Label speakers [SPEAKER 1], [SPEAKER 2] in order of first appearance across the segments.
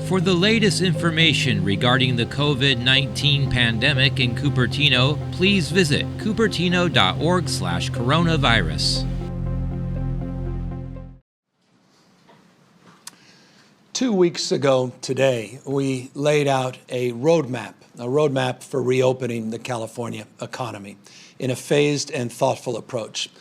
[SPEAKER 1] For the latest information regarding the COVID-19 pandemic in Cupertino, please visit cupertino.org/coronavirus.
[SPEAKER 2] 2 weeks ago today, we laid out a roadmap for reopening the California economy in a phased and thoughtful approach.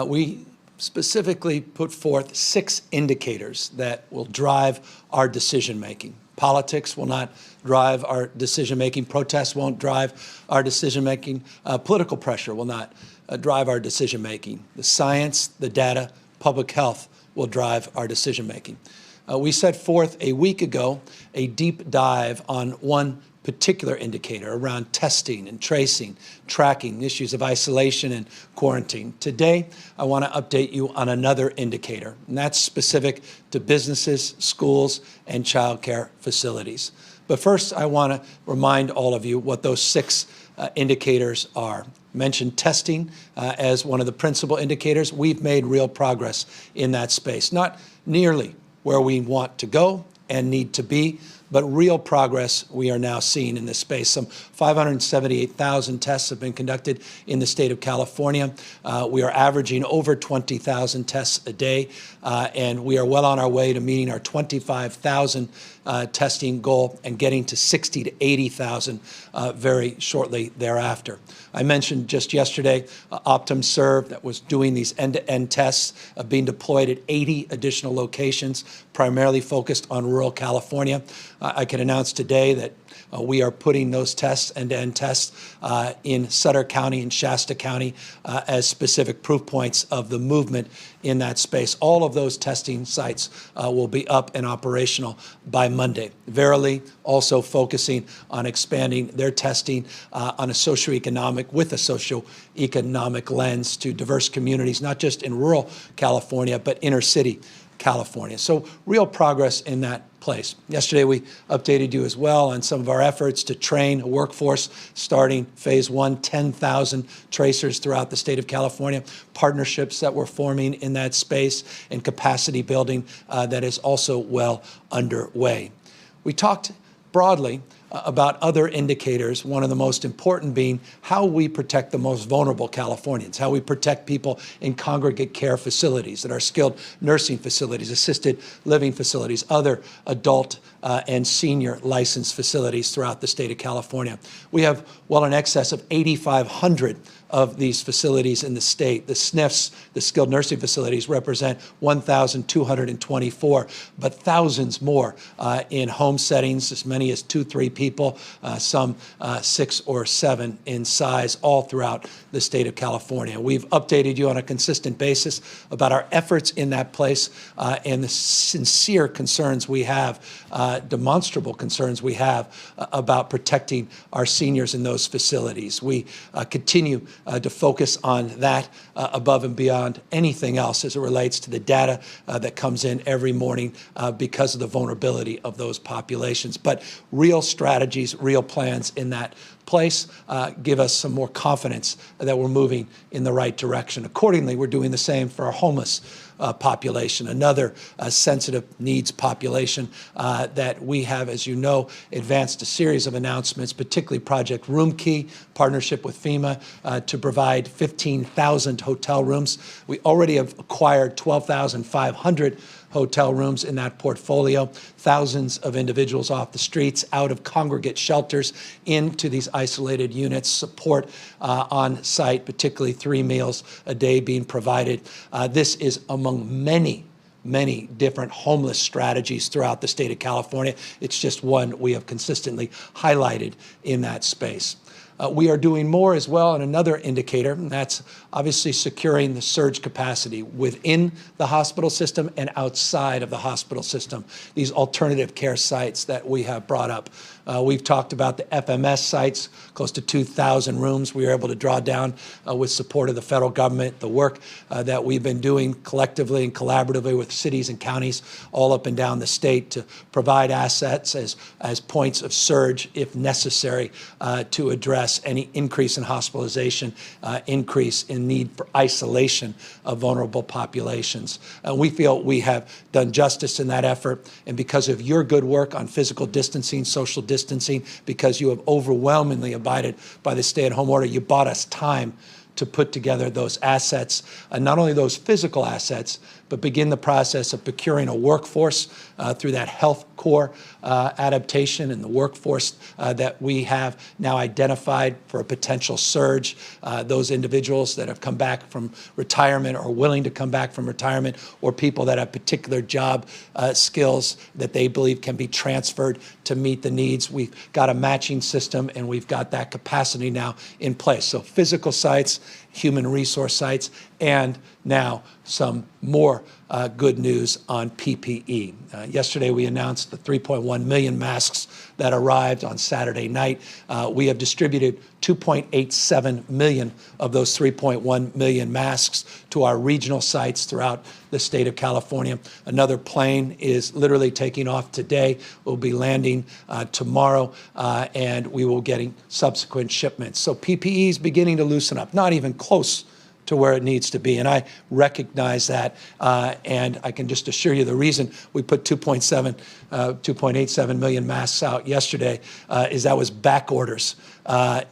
[SPEAKER 2] We specifically put forth 6 indicators that will drive our decision-making. Politics will not drive our decision-making. Protests won't drive our decision-making. Political pressure will not drive our decision-making. The science, the data, public health will drive our decision-making. We set forth a week ago a deep dive on one particular indicator around testing and tracing, tracking, issues of isolation and quarantine. Today, I want to update you on another indicator, and that's specific to businesses, schools, and child care facilities. But first, I want to remind all of you what those 6 indicators are. I mentioned testing as one of the principal indicators. We've made real progress in that space, not nearly where we want to go and need to be, but real progress we are now seeing in this space. Some 578,000 tests have been conducted in the state of California. We are averaging over 20,000 tests a day, and we are well on our way to meeting our 25,000 testing goal and getting to 60 to 80,000 very shortly thereafter. I mentioned just yesterday OptumServe that was doing these end-to-end tests being deployed at 80 additional locations, primarily focused on rural California. I can announce today that we are putting those tests, end-to-end tests, in Sutter County and Shasta County as specific proof points of the movement in that space. All of those testing sites will be up and operational by Monday. Verily also focusing on expanding their testing on a with a socioeconomic lens to diverse communities, not just in rural California, but inner city California. So real progress in that place. Yesterday, we updated you as well on some of our efforts to train a workforce starting phase 1, 10,000 tracers throughout the state of California, partnerships that we're forming in that space, and capacity building that is also well underway. We talked broadly about other indicators, one of the most important being how we protect the most vulnerable Californians, how we protect people in congregate care facilities that are skilled nursing facilities, assisted living facilities, other adult and senior licensed facilities throughout the state of California. We have well in excess of 8,500 of these facilities in the state. The SNFs, the skilled nursing facilities, represent 1,224, but thousands more in home settings, as many as 2-3 people, some 6 or 7 in size, all throughout the state of California. We've updated you on a consistent basis about our efforts in that place and the sincere concerns we have, demonstrable concerns we have about protecting our seniors in those facilities. We continue to focus on that above and beyond anything else as it relates to the data that comes in every morning because of the vulnerability of those populations. But real strategies, real plans in that place give us some more confidence that we're moving in the right direction. Accordingly, we're doing the same for our homeless population, another sensitive needs population that we have, as you know, advanced a series of announcements, particularly Project Room Key, partnership with FEMA to provide 15,000 hotel rooms. We already have acquired 12,500 hotel rooms in that portfolio, thousands of individuals off the streets, out of congregate shelters, into these isolated units, support on site, particularly 3 meals a day being provided. This is among many different homeless strategies throughout the state of California. It's just one we have consistently highlighted in that space. We are doing more as well in another indicator, and that's obviously securing the surge capacity within the hospital system and outside of the hospital system, these alternative care sites that we have brought up. We've talked about the FMS sites, close to 2,000 rooms we were able to draw down with support of the federal government, the work that we've been doing collectively and collaboratively with cities and counties all up and down the state to provide assets as points of surge, if necessary, to address any increase in hospitalization, increase in need for isolation of vulnerable populations. We feel we have done justice in that effort, and because of your good work on physical distancing, social distancing, because you have overwhelmingly abided by the stay-at-home order, you bought us time to put together those assets, not only those physical assets, but begin the process of procuring a workforce through that health core adaptation and the workforce that we have now identified for a potential surge. Those individuals that have come back from retirement or willing to come back from retirement, or people that have particular job skills that they believe can be transferred to meet the needs. We've got a matching system, and we've got that capacity now in place. So physical sites, human resource sites, and now some more good news on PPE. Yesterday, we announced the 3.1 million masks that arrived on Saturday night. We have distributed 2.87 million of those 3.1 million masks to our regional sites throughout the state of California. Another plane is literally taking off today. We'll be landing tomorrow, and we will getting subsequent shipments. So PPE is beginning to loosen up, not even close to where it needs to be. And I recognize that, and I can just assure you the reason we put 2.87 million masks out yesterday is that was back orders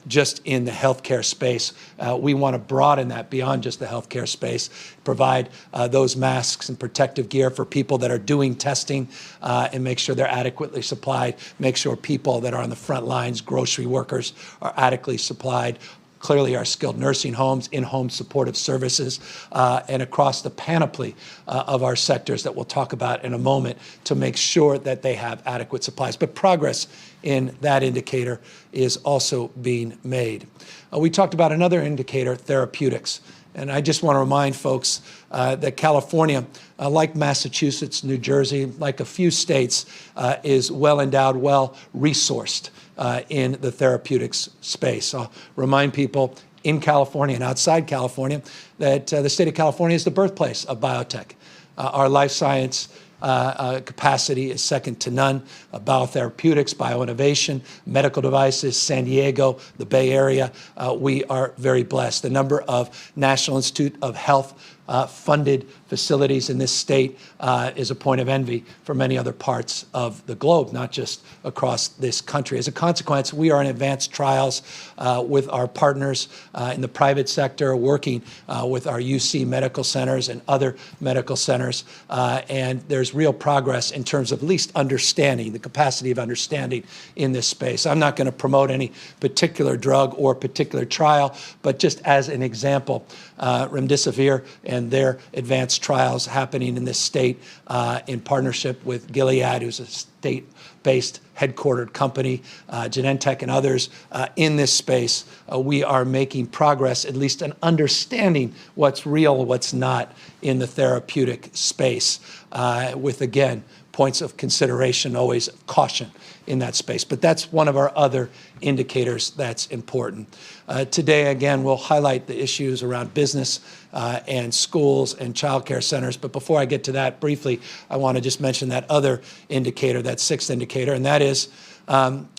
[SPEAKER 2] just in the healthcare space. We want to broaden that beyond just the healthcare space, provide those masks and protective gear for people that are doing testing, and make sure they're adequately supplied, make sure people that are on the front lines, grocery workers, are adequately supplied. Clearly, our skilled nursing homes, in-home supportive services, and across the panoply of our sectors that we'll talk about in a moment to make sure that they have adequate supplies. But progress in that indicator is also being made. We talked about another indicator, therapeutics. And I just want to remind folks that California, like Massachusetts, New Jersey, like a few states, is well endowed, well resourced in the therapeutics space. I'll remind people in California and outside California that the state of California is the birthplace of biotech. Our life science capacity is second to none. Biotherapeutics, bioinnovation, medical devices, San Diego, the Bay Area, we are very blessed. The number of National Institute of Health funded facilities in this state is a point of envy for many other parts of the globe, not just across this country. As a consequence, we are in advanced trials with our partners in the private sector, working with our UC medical centers and other medical centers, and there's real progress in terms of at least understanding, the capacity of understanding in this space. I'm not going to promote any particular drug or particular trial, but just as an example, remdesivir and their advanced trials happening in this state in partnership with Gilead, who's a state-based headquartered company, Genentech and others in this space. We are making progress, at least in understanding what's real, what's not in the therapeutic space, with, again, points of consideration, always caution in that space. But that's one of our other indicators that's important. Today, again, we'll highlight the issues around business and schools and child care centers. But before I get to that, briefly, I want to just mention that other indicator, that sixth indicator, and that is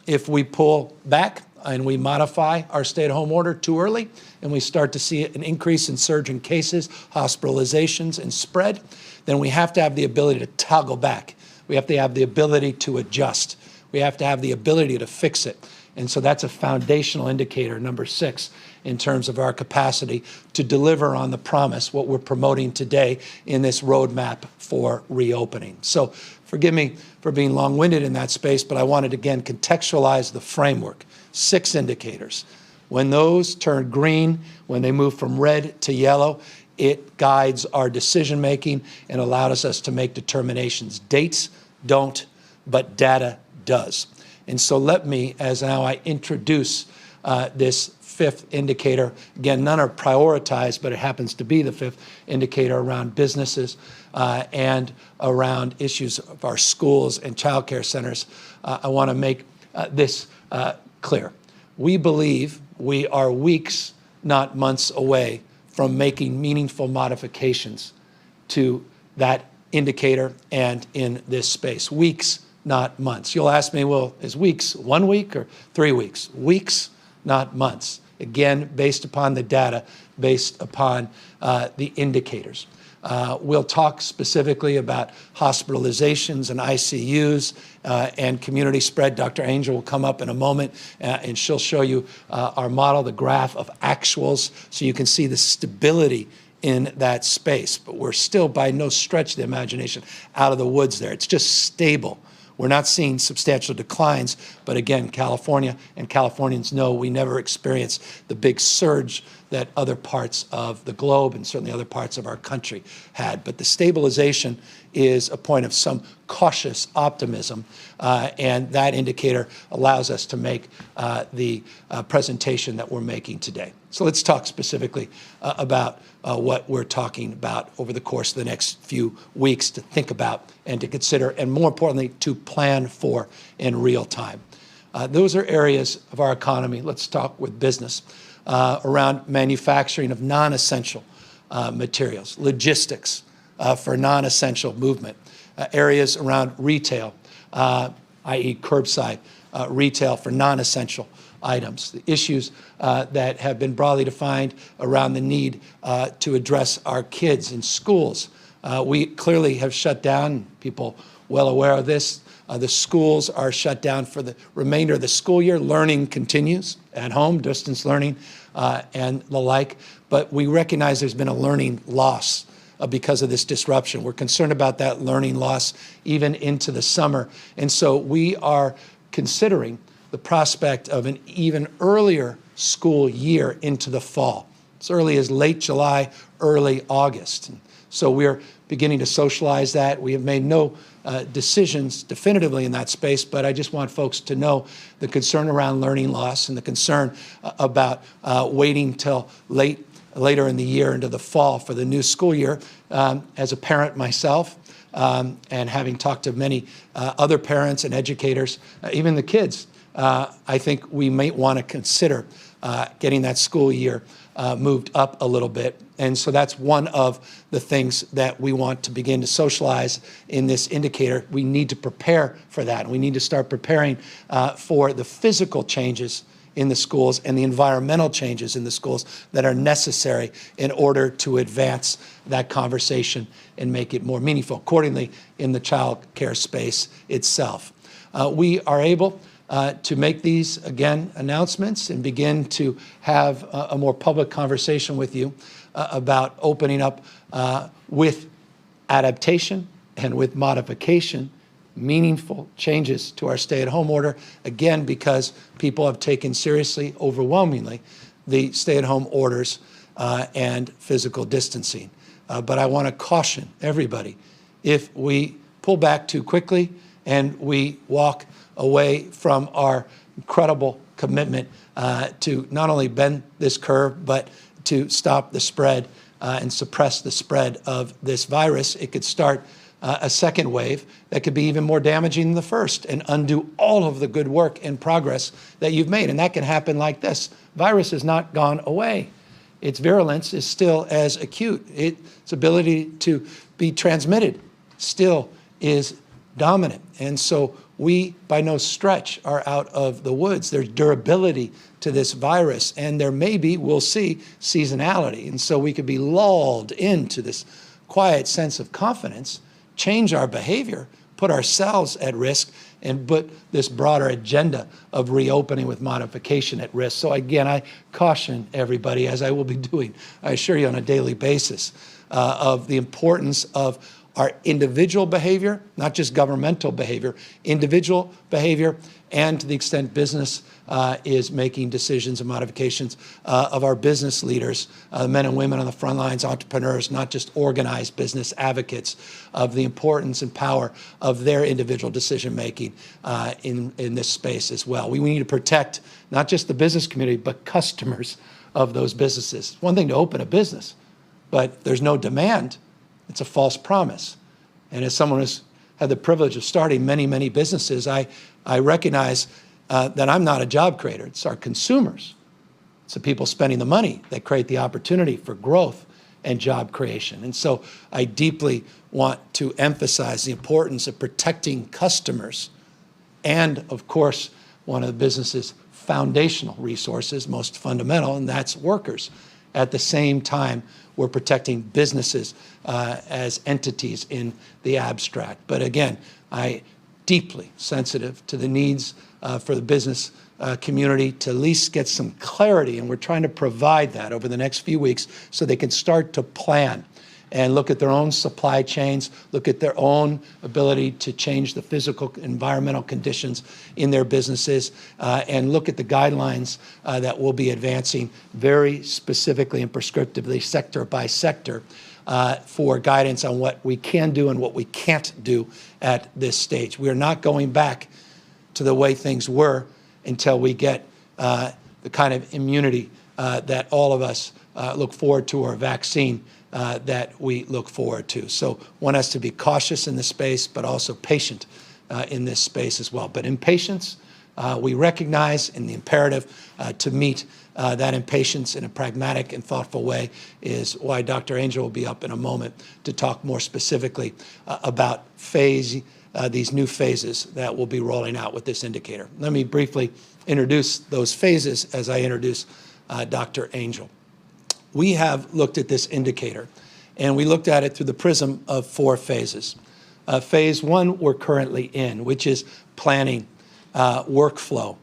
[SPEAKER 2] if we pull back and we modify our stay-at-home order too early, and we start to see an increase in surge in cases, hospitalizations, and spread, then we have to have the ability to toggle back. We have to have the ability to adjust. We have to have the ability to fix it. And so that's a foundational indicator, number 6, in terms of our capacity to deliver on the promise, what we're promoting today in this roadmap for reopening. So forgive me for being long-winded in that space, but I wanted to, again, contextualize the framework. 6 indicators. When those turn green, when they move from red to yellow, it guides our decision-making and allows us to make determinations. Dates don't, but data does. And so let me, as now I introduce this 5th indicator, again, none are prioritized, but it happens to be the 5th indicator around businesses and around issues of our schools and child care centers. I want to make this clear. We believe we are weeks, not months away from making meaningful modifications to that indicator and in this space. Weeks, not months. You'll ask me, well, is weeks 1 week or 3 weeks? Weeks, not months. Again, based upon the data, based upon the indicators. We'll talk specifically about hospitalizations and ICUs and community spread. Dr. Angel will come up in a moment and she'll show you our model, the graph of actuals, so you can see the stability in that space. But we're still by no stretch of the imagination out of the woods there. It's just stable. We're not seeing substantial declines, but again, California and Californians know we never experienced the big surge that other parts of the globe and certainly other parts of our country had. But the stabilization is a point of some cautious optimism, and that indicator allows us to make the presentation that we're making today. So let's talk specifically about what we're talking about over the course of the next few weeks to think about and to consider, and more importantly, to plan for in real time. Those are areas of our economy. Let's talk with business around manufacturing of non-essential materials, logistics for non-essential movement, areas around retail, i.e. curbside retail for non-essential items, the issues that have been broadly defined around the need to address our kids in schools. We clearly have shut down, people well aware of this. The schools are shut down for the remainder of the school year. Learning continues at home, distance learning and the like, but we recognize there's been a learning loss because of this disruption. We're concerned about that learning loss even into the summer. And so we are considering the prospect of an even earlier school year into the fall, as early as late July, early August. And so we're beginning to socialize that. We have made no decisions definitively in that space, but I just want folks to know the concern around learning loss and the concern about waiting till later in the year into the fall for the new school year. As a parent myself, and having talked to many other parents and educators, even the kids, I think we might want to consider getting that school year moved up a little bit. And so that's one of the things that we want to begin to socialize in this indicator. We need to prepare for that. We need to start preparing for the physical changes in the schools and the environmental changes in the schools that are necessary in order to advance that conversation and make it more meaningful. Accordingly, in the child care space itself. We are able to make these, again, announcements and begin to have a more public conversation with you about opening up with adaptation and with modification, meaningful changes to our stay-at-home order, again, because people have taken seriously, overwhelmingly, the stay-at-home orders and physical distancing. But I want to caution everybody, if we pull back too quickly and we walk away from our incredible commitment to not only bend this curve, but to stop the spread and suppress the spread of this virus, it could start a second wave that could be even more damaging than the first and undo all of the good work and progress that you've made. And that can happen like this. Virus has not gone away. Its virulence is still as acute. Its ability to be transmitted still is dominant. And so we, by no stretch, are out of the woods. There's durability to this virus, and there may be, we'll see, seasonality. And so we could be lulled into this quiet sense of confidence, change our behavior, put ourselves at risk, and put this broader agenda of reopening with modification at risk. So again, I caution everybody, as I will be doing, I assure you on a daily basis, of the importance of our individual behavior, not just governmental behavior, individual behavior, and to the extent business is making decisions and modifications of our business leaders, men and women on the front lines, entrepreneurs, not just organized business advocates, of the importance and power of their individual decision making in this space as well. We need to protect not just the business community, but customers of those businesses. It's one thing to open a business, but there's no demand. It's a false promise. And as someone who's had the privilege of starting many, many businesses, I recognize then I'm not a job creator. It's our consumers. It's the people spending the money that create the opportunity for growth and job creation. And so I deeply want to emphasize the importance of protecting customers and, of course, one of the business's foundational resources, most fundamental, and that's workers. At the same time, we're protecting businesses as entities in the abstract. But again, I deeply sensitive to the needs for the business community to at least get some clarity, and we're trying to provide that over the next few weeks so they can start to plan and look at their own supply chains, look at their own ability to change the physical, environmental conditions in their businesses, and look at the guidelines that we'll be advancing very specifically and prescriptively, sector by sector, for guidance on what we can do and what we can't do at this stage. We are not going back to the way things were until we get the kind of immunity that all of us look forward to, or a vaccine that we look forward to. So one has to be cautious in this space, but also patient in this space as well. But impatience, we recognize, in the imperative to meet that impatience in a pragmatic and thoughtful way is why Dr. Angel will be up in a moment to talk more specifically about these new phases that will be rolling out with this indicator. Let me briefly introduce those phases as I introduce Dr. Angel. We have looked at this indicator, and we looked at it through the prism of 4 phases. Phase 1 we're currently in, which is planning, workflow,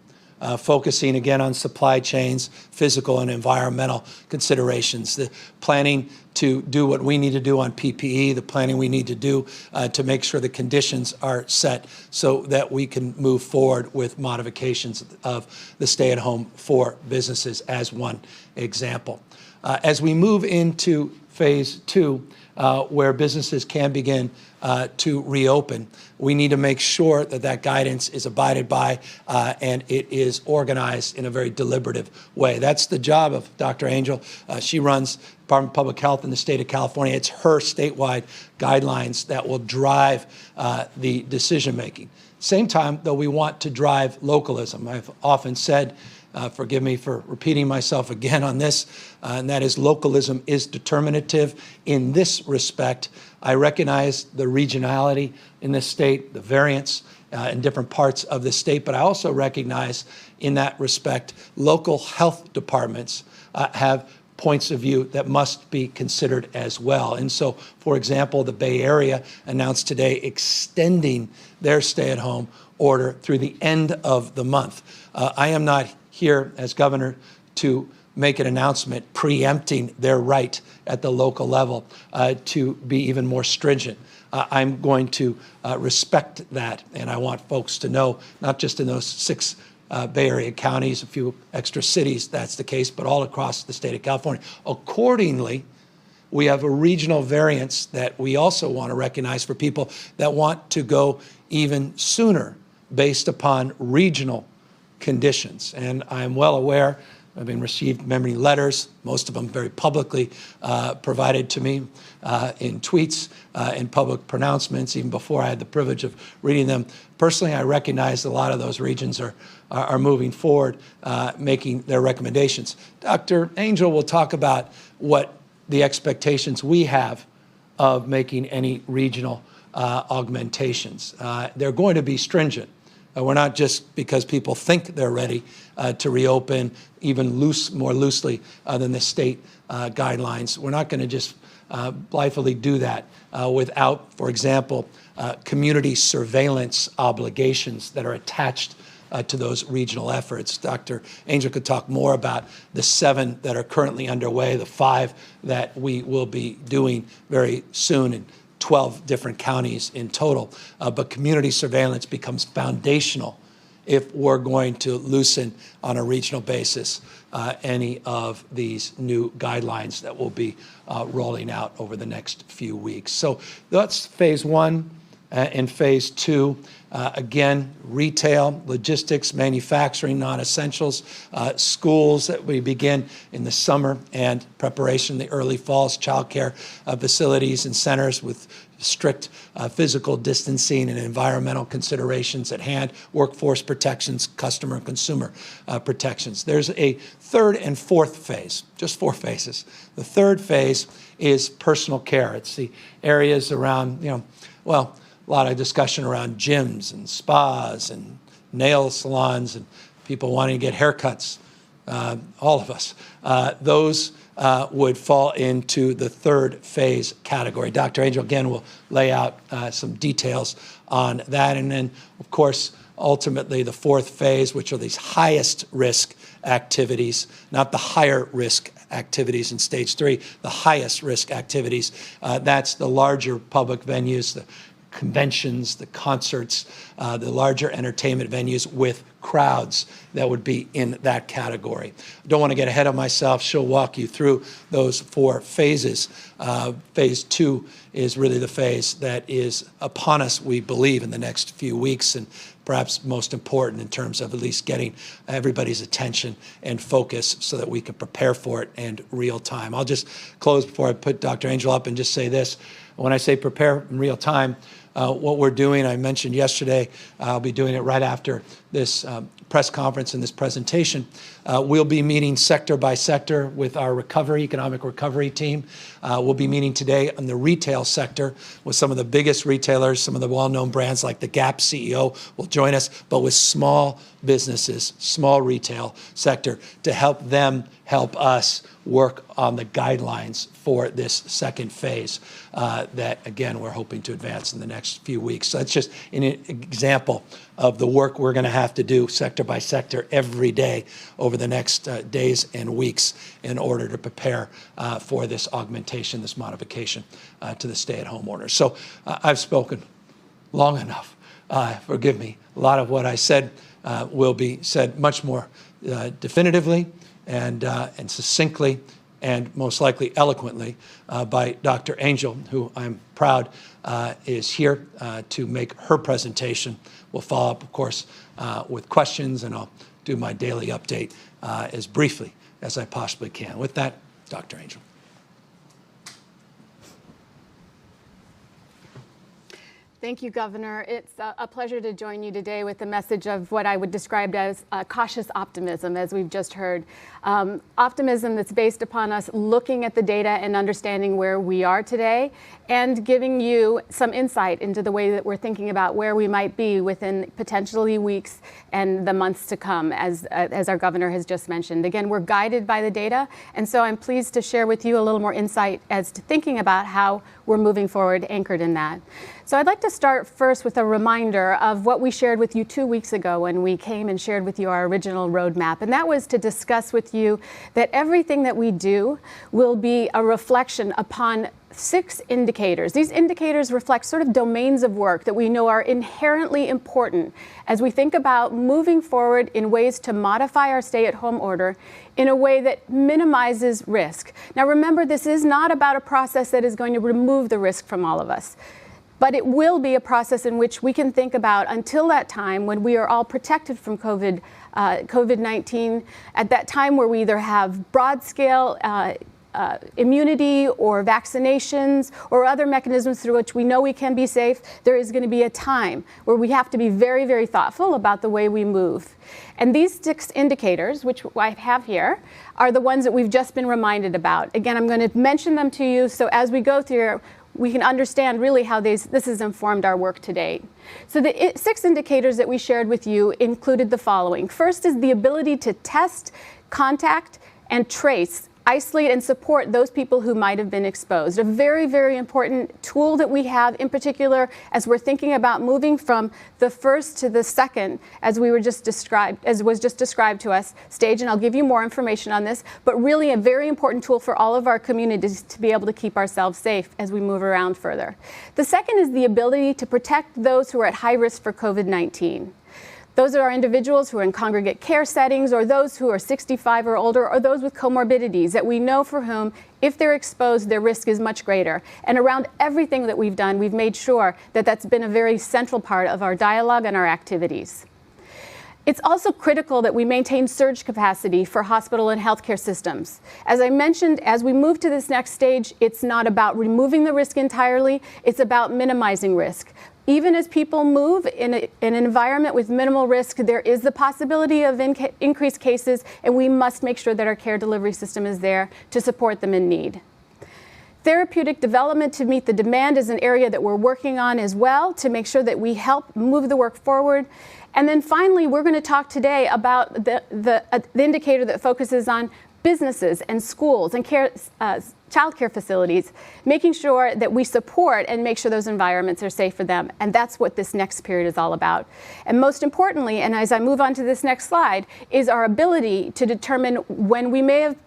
[SPEAKER 2] focusing again on supply chains, physical and environmental considerations, the planning to do what we need to do on PPE, the planning we need to do to make sure the conditions are set so that we can move forward with modifications of the stay-at-home for businesses as one example. As we move into phase 2, where businesses can begin to reopen, we need to make sure that that guidance is abided by and it is organized in a very deliberative way. That's the job of Dr. Angel. She runs Department of Public Health in the state of California. It's her statewide guidelines that will drive the decision-making. Same time, though, we want to drive localism. I've often said, forgive me for repeating myself again on this, and that is localism is determinative. In this respect, I recognize the regionality in this state, the variance in different parts of the state, but I also recognize in that respect, local health departments have points of view that must be considered as well. And so, for example, the Bay Area announced today extending their stay-at-home order through the end of the month. I am not here as governor to make an announcement preempting their right at the local level to be even more stringent. I'm going to respect that, and I want folks to know, not just in those 6 Bay Area counties, a few extra cities, that's the case, but all across the state of California. Accordingly, we have a regional variance that we also want to recognize for people that want to go even sooner based upon regional conditions. And I'm well aware, having received many letters, most of them very publicly provided to me in tweets and public pronouncements, even before I had the privilege of reading them. Personally, I recognize a lot of those regions are moving forward, making their recommendations. Dr. Angel will talk about what the expectations we have of making any regional augmentations. They're going to be stringent. We're not just because people think they're ready to reopen even more loosely than the state guidelines. We're not going to just blithely do that without, for example, community surveillance obligations that are attached to those regional efforts. Dr. Angel could talk more about the 7 that are currently underway, the 5 that we will be doing very soon, and 12 different counties in total. But community surveillance becomes foundational if we're going to loosen on a regional basis any of these new guidelines that will be rolling out over the next few weeks. So that's phase 1. In phase 2, again, retail, logistics, manufacturing, non-essentials, schools that we begin in the summer and preparation in the early falls, childcare facilities and centers with strict physical distancing and environmental considerations at hand, workforce protections, customer and consumer protections. There's a third and fourth phase, just 4 phases. The third phase is personal care. It's the areas around, a lot of discussion around gyms and spas and nail salons and people wanting to get haircuts, all of us. Those would fall into the third phase category. Dr. Angel, again, will lay out some details on that. And then, of course, ultimately the fourth phase, which are these highest risk activities, not the higher risk activities in stage 3, the highest risk activities. That's the larger public venues, the conventions, the concerts, the larger entertainment venues with crowds that would be in that category. I don't want to get ahead of myself. She'll walk you through those 4 phases. Phase 2 is really the phase that is upon us, we believe, in the next few weeks, and perhaps most important in terms of at least getting everybody's attention and focus so that we can prepare for it in real time. I'll just close before I put Dr. Angel up and just say this. When I say prepare in real time, what we're doing, I mentioned yesterday, I'll be doing it right after this press conference and this presentation. We'll be meeting sector by sector with our economic recovery team. We'll be meeting today on the retail sector with some of the biggest retailers, some of the well-known brands like the Gap CEO will join us, but with small businesses, small retail sector, to help them help us work on the guidelines for this second phase that, again, we're hoping to advance in the next few weeks. So that's just an example of the work we're going to have to do sector by sector every day over the next days and weeks in order to prepare for this augmentation, this modification to the stay-at-home order. So I've spoken long enough. Forgive me. A lot of what I said will be said much more definitively and succinctly and most likely eloquently by Dr. Angel, who I'm proud is here to make her presentation. We'll follow up, of course, with questions, and I'll do my daily update as briefly as I possibly can. With that, Dr. Angel.
[SPEAKER 3] Thank you, Governor. It's a pleasure to join you today with the message of what I would describe as cautious optimism, as we've just heard. Optimism that's based upon us looking at the data and understanding where we are today and giving you some insight into the way that we're thinking about where we might be within potentially weeks and the months to come, as our governor has just mentioned. Again, we're guided by the data, and so I'm pleased to share with you a little more insight as to thinking about how we're moving forward anchored in that. So I'd like to start first with a reminder of what we shared with you 2 weeks ago when we came and shared with you our original roadmap. And that was to discuss with you that everything that we do will be a reflection upon 6 indicators. These indicators reflect sort of domains of work that we know are inherently important as we think about moving forward in ways to modify our stay-at-home order in a way that minimizes risk. Now remember, this is not about a process that is going to remove the risk from all of us. But it will be a process in which we can think about until that time when we are all protected from COVID-19, at that time where we either have broad-scale immunity or vaccinations or other mechanisms through which we know we can be safe. There is going to be a time where we have to be very, very thoughtful about the way we move. And these 6 indicators, which I have here, are the ones that we've just been reminded about. Again, I'm going to mention them to you so as we go through, we can understand really how this has informed our work to date. So the 6 indicators that we shared with you included the following. First is the ability to test, contact, and trace, isolate, and support those people who might have been exposed. A very, very important tool that we have, in particular, as we're thinking about moving from the first to the second, as was just described to us, stage, and I'll give you more information on this, but really a very important tool for all of our communities to be able to keep ourselves safe as we move around further. The second is the ability to protect those who are at high risk for COVID-19. Those are our individuals who are in congregate care settings, or those who are 65 or older, or those with comorbidities that we know for whom, if they're exposed, their risk is much greater. And around everything that we've done, we've made sure that that's been a very central part of our dialogue and our activities. It's also critical that we maintain surge capacity for hospital and healthcare systems. As I mentioned, as we move to this next stage, it's not about removing the risk entirely, it's about minimizing risk. Even as people move in an environment with minimal risk, there is the possibility of increased cases, and we must make sure that our care delivery system is there to support them in need. Therapeutic development to meet the demand is an area that we're working on as well to make sure that we help move the work forward. And then finally, we're going to talk today about the indicator that focuses on businesses and schools and child care facilities, making sure that we support and make sure those environments are safe for them. And that's what this next period is all about. And most importantly, and as I move on to this next slide, is our ability to determine when we may have,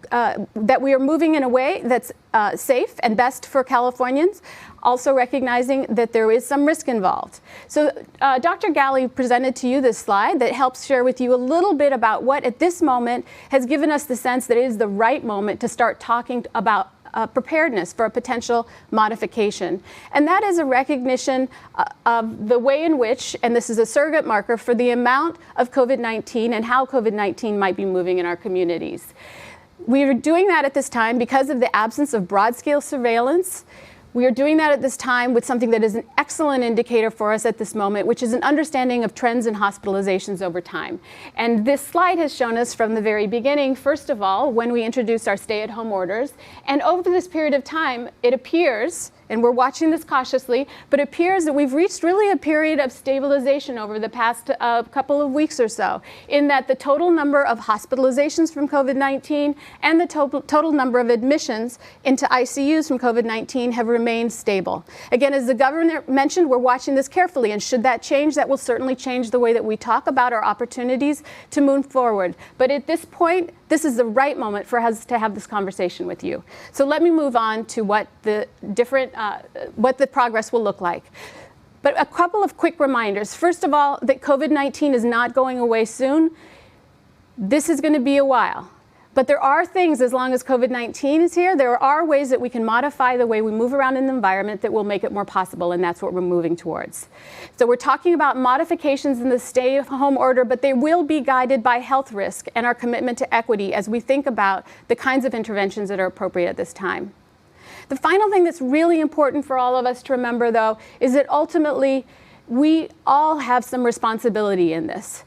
[SPEAKER 3] that we are moving in a way that's safe and best for Californians, also recognizing that there is some risk involved. So Dr. Galley presented to you this slide that helps share with you a little bit about what at this moment has given us the sense that it is the right moment to start talking about preparedness for a potential modification. And that is a recognition of the way in which, and this is a surrogate marker for the amount of COVID-19 and how COVID-19 might be moving in our communities. We are doing that at this time because of the absence of broad-scale surveillance. We are doing that at this time with something that is an excellent indicator for us at this moment, which is an understanding of trends in hospitalizations over time. And this slide has shown us from the very beginning, first of all, when we introduced our stay-at-home orders. And over this period of time, it appears, and we're watching this cautiously, but it appears that we've reached really a period of stabilization over the past couple of weeks or so, in that the total number of hospitalizations from COVID-19 and the total number of admissions into ICUs from COVID-19 have remained stable. Again, as the governor mentioned, we're watching this carefully, and should that change, that will certainly change the way that we talk about our opportunities to move forward. But at this point, this is the right moment for us to have this conversation with you. So let me move on to what the progress will look like. But a couple of quick reminders. First of all, that COVID-19 is not going away soon. This is going to be a while. But there are things, as long as COVID-19 is here, there are ways that we can modify the way we move around in the environment that will make it more possible, and that's what we're moving towards. So we're talking about modifications in the stay-at-home order, but they will be guided by health risk and our commitment to equity as we think about the kinds of interventions that are appropriate at this time. The final thing that's really important for all of us to remember, though, is that ultimately we all have some responsibility in this.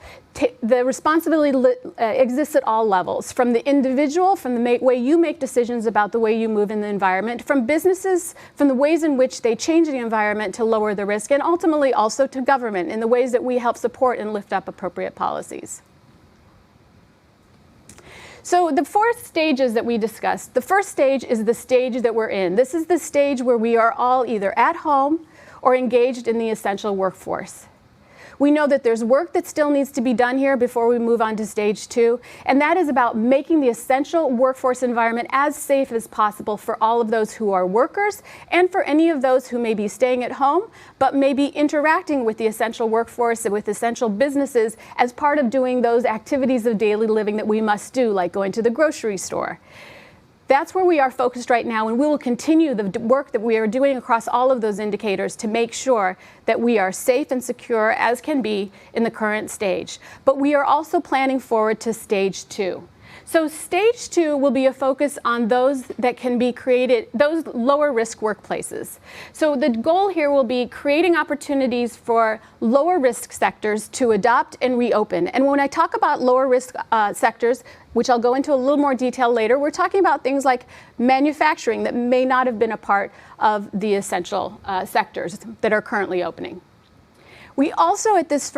[SPEAKER 3] The responsibility exists at all levels, from the individual, from the way you make decisions about the way you move in the environment, from businesses, from the ways in which they change the environment to lower the risk, and ultimately also to government in the ways that we help support and lift up appropriate policies. So the 4 stages that we discussed, the first stage is the stage that we're in. This is the stage where we are all either at home or engaged in the essential workforce. We know that there's work that still needs to be done here before we move on to stage 2, and that is about making the essential workforce environment as safe as possible for all of those who are workers and for any of those who may be staying at home but may be interacting with the essential workforce and with essential businesses as part of doing those activities of daily living that we must do, like going to the grocery store. That's where we are focused right now, and we will continue the work that we are doing across all of those indicators to make sure that we are safe and secure as can be in the current stage. But we are also planning forward to stage 2. So stage 2 will be a focus on those that can be created, those lower risk workplaces. So the goal here will be creating opportunities for lower risk sectors to adopt and reopen. And when I talk about lower risk sectors, which I'll go into a little more detail later, we're talking about things like manufacturing that may not have been a part of the essential sectors that are currently opening. We also at this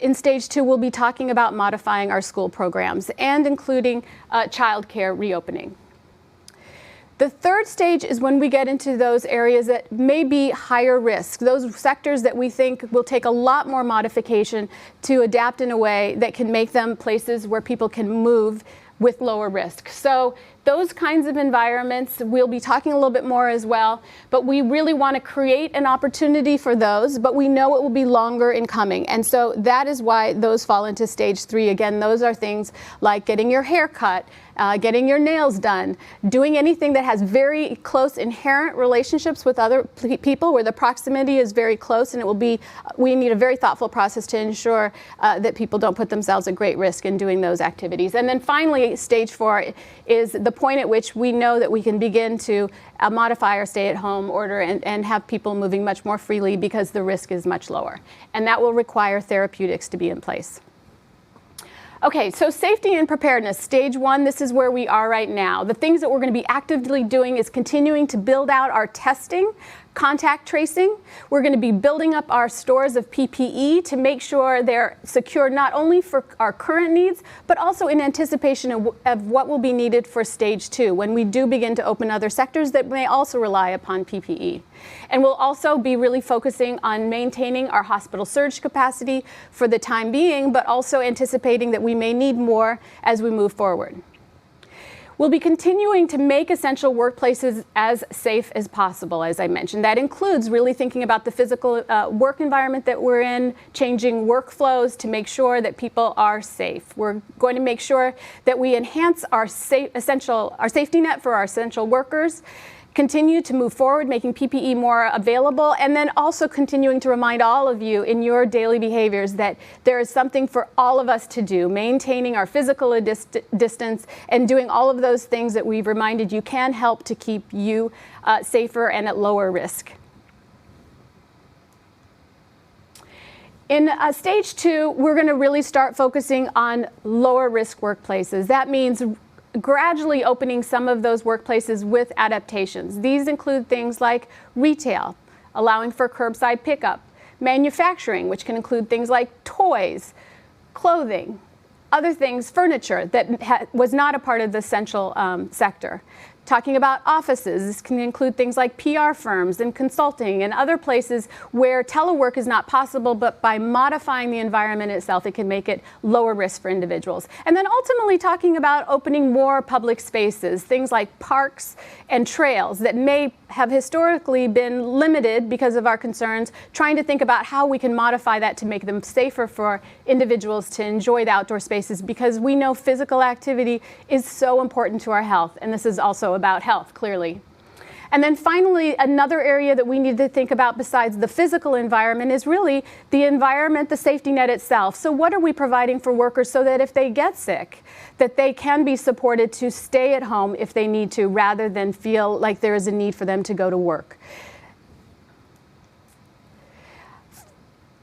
[SPEAKER 3] in stage 2 will be talking about modifying our school programs and including child care reopening. The third stage is when we get into those areas that may be higher risk, those sectors that we think will take a lot more modification to adapt in a way that can make them places where people can move with lower risk. So Those kinds of environments, we'll be talking a little bit more as well, but we really want to create an opportunity for those, but we know it will be longer in coming. And so that is why those fall into stage 3. Again, those are things like getting your hair cut, getting your nails done, doing anything that has very close inherent relationships with other people where the proximity is very close, and it will be, we need a very thoughtful process to ensure that people don't put themselves at great risk in doing those activities. And then finally, stage 4 is the point at which we know that we can begin to modify our stay-at-home order and have people moving much more freely because the risk is much lower. And that will require therapeutics to be in place. Okay, so safety and preparedness, stage 1, this is where we are right now. The things that we're going to be actively doing is continuing to build out our testing, contact tracing. We're going to be building up our stores of PPE to make sure they're secure not only for our current needs, but also in anticipation of what will be needed for stage 2, when we do begin to open other sectors that may also rely upon PPE. And we'll also be really focusing on maintaining our hospital surge capacity for the time being, but also anticipating that we may need more as we move forward. We'll be continuing to make essential workplaces as safe as possible, as I mentioned. That includes really thinking about the physical work environment that we're in, changing workflows to make sure that people are safe. We're going to make sure that we enhance our safety net for our essential workers, continue to move forward, making PPE more available, and then also continuing to remind all of you in your daily behaviors that there is something for all of us to do, maintaining our physical distance and doing all of those things that we've reminded you can help to keep you safer and at lower risk. In stage 2, we're going to really start focusing on lower risk workplaces. That means gradually opening some of those workplaces with adaptations. These include things like retail, allowing for curbside pickup, manufacturing, which can include things like toys, clothing, other things, furniture that was not a part of the essential sector. Talking about offices, this can include things like PR firms and consulting and other places where telework is not possible, but by modifying the environment itself, it can make it lower risk for individuals. And then ultimately talking about opening more public spaces, things like parks and trails that may have historically been limited because of our concerns, trying to think about how we can modify that to make them safer for individuals to enjoy the outdoor spaces, because we know physical activity is so important to our health, and this is also about health, clearly. And then finally, another area that we need to think about besides the physical environment is really the environment, the safety net itself. So what are we providing for workers so that if they get sick, that they can be supported to stay at home if they need to, rather than feel like there is a need for them to go to work.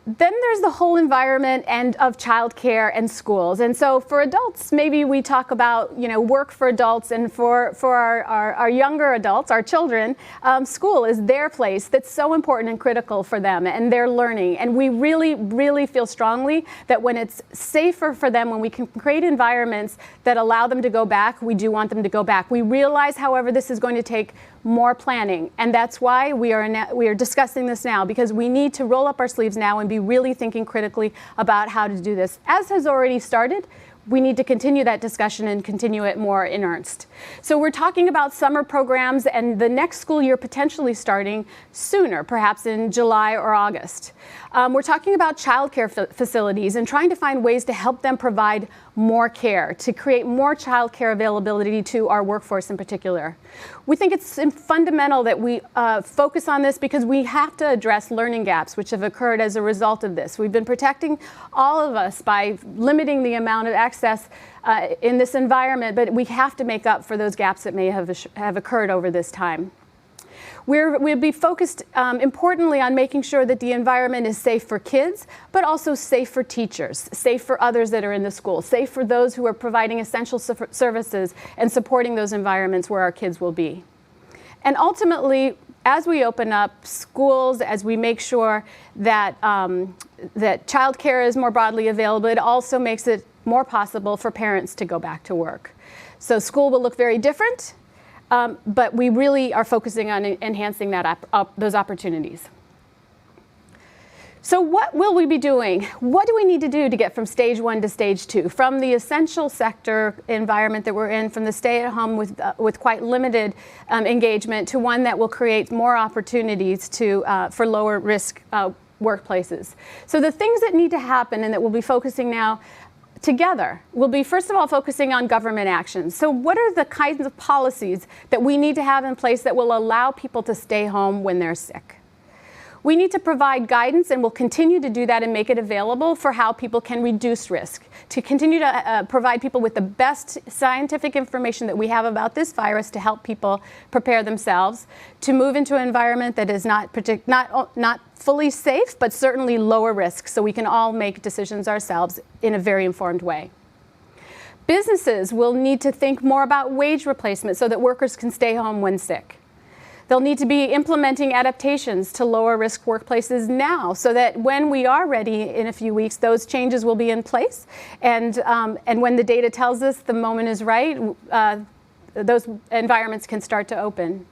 [SPEAKER 3] Then there's the whole environment and of childcare and schools. And so for adults, maybe we talk about, work for adults, and for our younger adults, our children, school is their place that's so important and critical for them and their learning. And we really, really feel strongly that when it's safer for them, when we can create environments that allow them to go back, we do want them to go back. We realize, however, this is going to take more planning, and that's why we are discussing this now, because we need to roll up our sleeves now and be really thinking critically about how to do this. As has already started, we need to continue that discussion and continue it more in earnest. So we're talking about summer programs and the next school year potentially starting sooner, perhaps in July or August. We're talking about childcare facilities and trying to find ways to help them provide more care, to create more childcare availability to our workforce in particular. We think it's fundamental that we focus on this because we have to address learning gaps which have occurred as a result of this. We've been protecting all of us by limiting the amount of access in this environment, but we have to make up for those gaps that may have occurred over this time. We'll be focused importantly on making sure that the environment is safe for kids, but also safe for teachers, safe for others that are in the school, safe for those who are providing essential services and supporting those environments where our kids will be. And ultimately, as we open up schools, as we make sure that, that childcare is more broadly available, it also makes it more possible for parents to go back to work. So school will look very different. But we really are focusing on enhancing those opportunities. So what will we be doing? What do we need to do to get from stage 1 to stage 2? From the essential sector environment that we're in, from the stay-at-home with quite limited engagement, to one that will create more opportunities for lower risk workplaces. So the things that need to happen and that we'll be focusing now together will be, first of all, focusing on government actions. So what are the kinds of policies that we need to have in place that will allow people to stay home when they're sick? We need to provide guidance, and we'll continue to do that and make it available for how people can reduce risk, to continue to provide people with the best scientific information that we have about this virus to help people prepare themselves, to move into an environment that is not fully safe, but certainly lower risk, so we can all make decisions ourselves in a very informed way. Businesses will need to think more about wage replacement so that workers can stay home when sick. They'll need to be implementing adaptations to lower risk workplaces now, so that when we are ready in a few weeks, those changes will be in place. And when the data tells us the moment is right, those environments can start to open.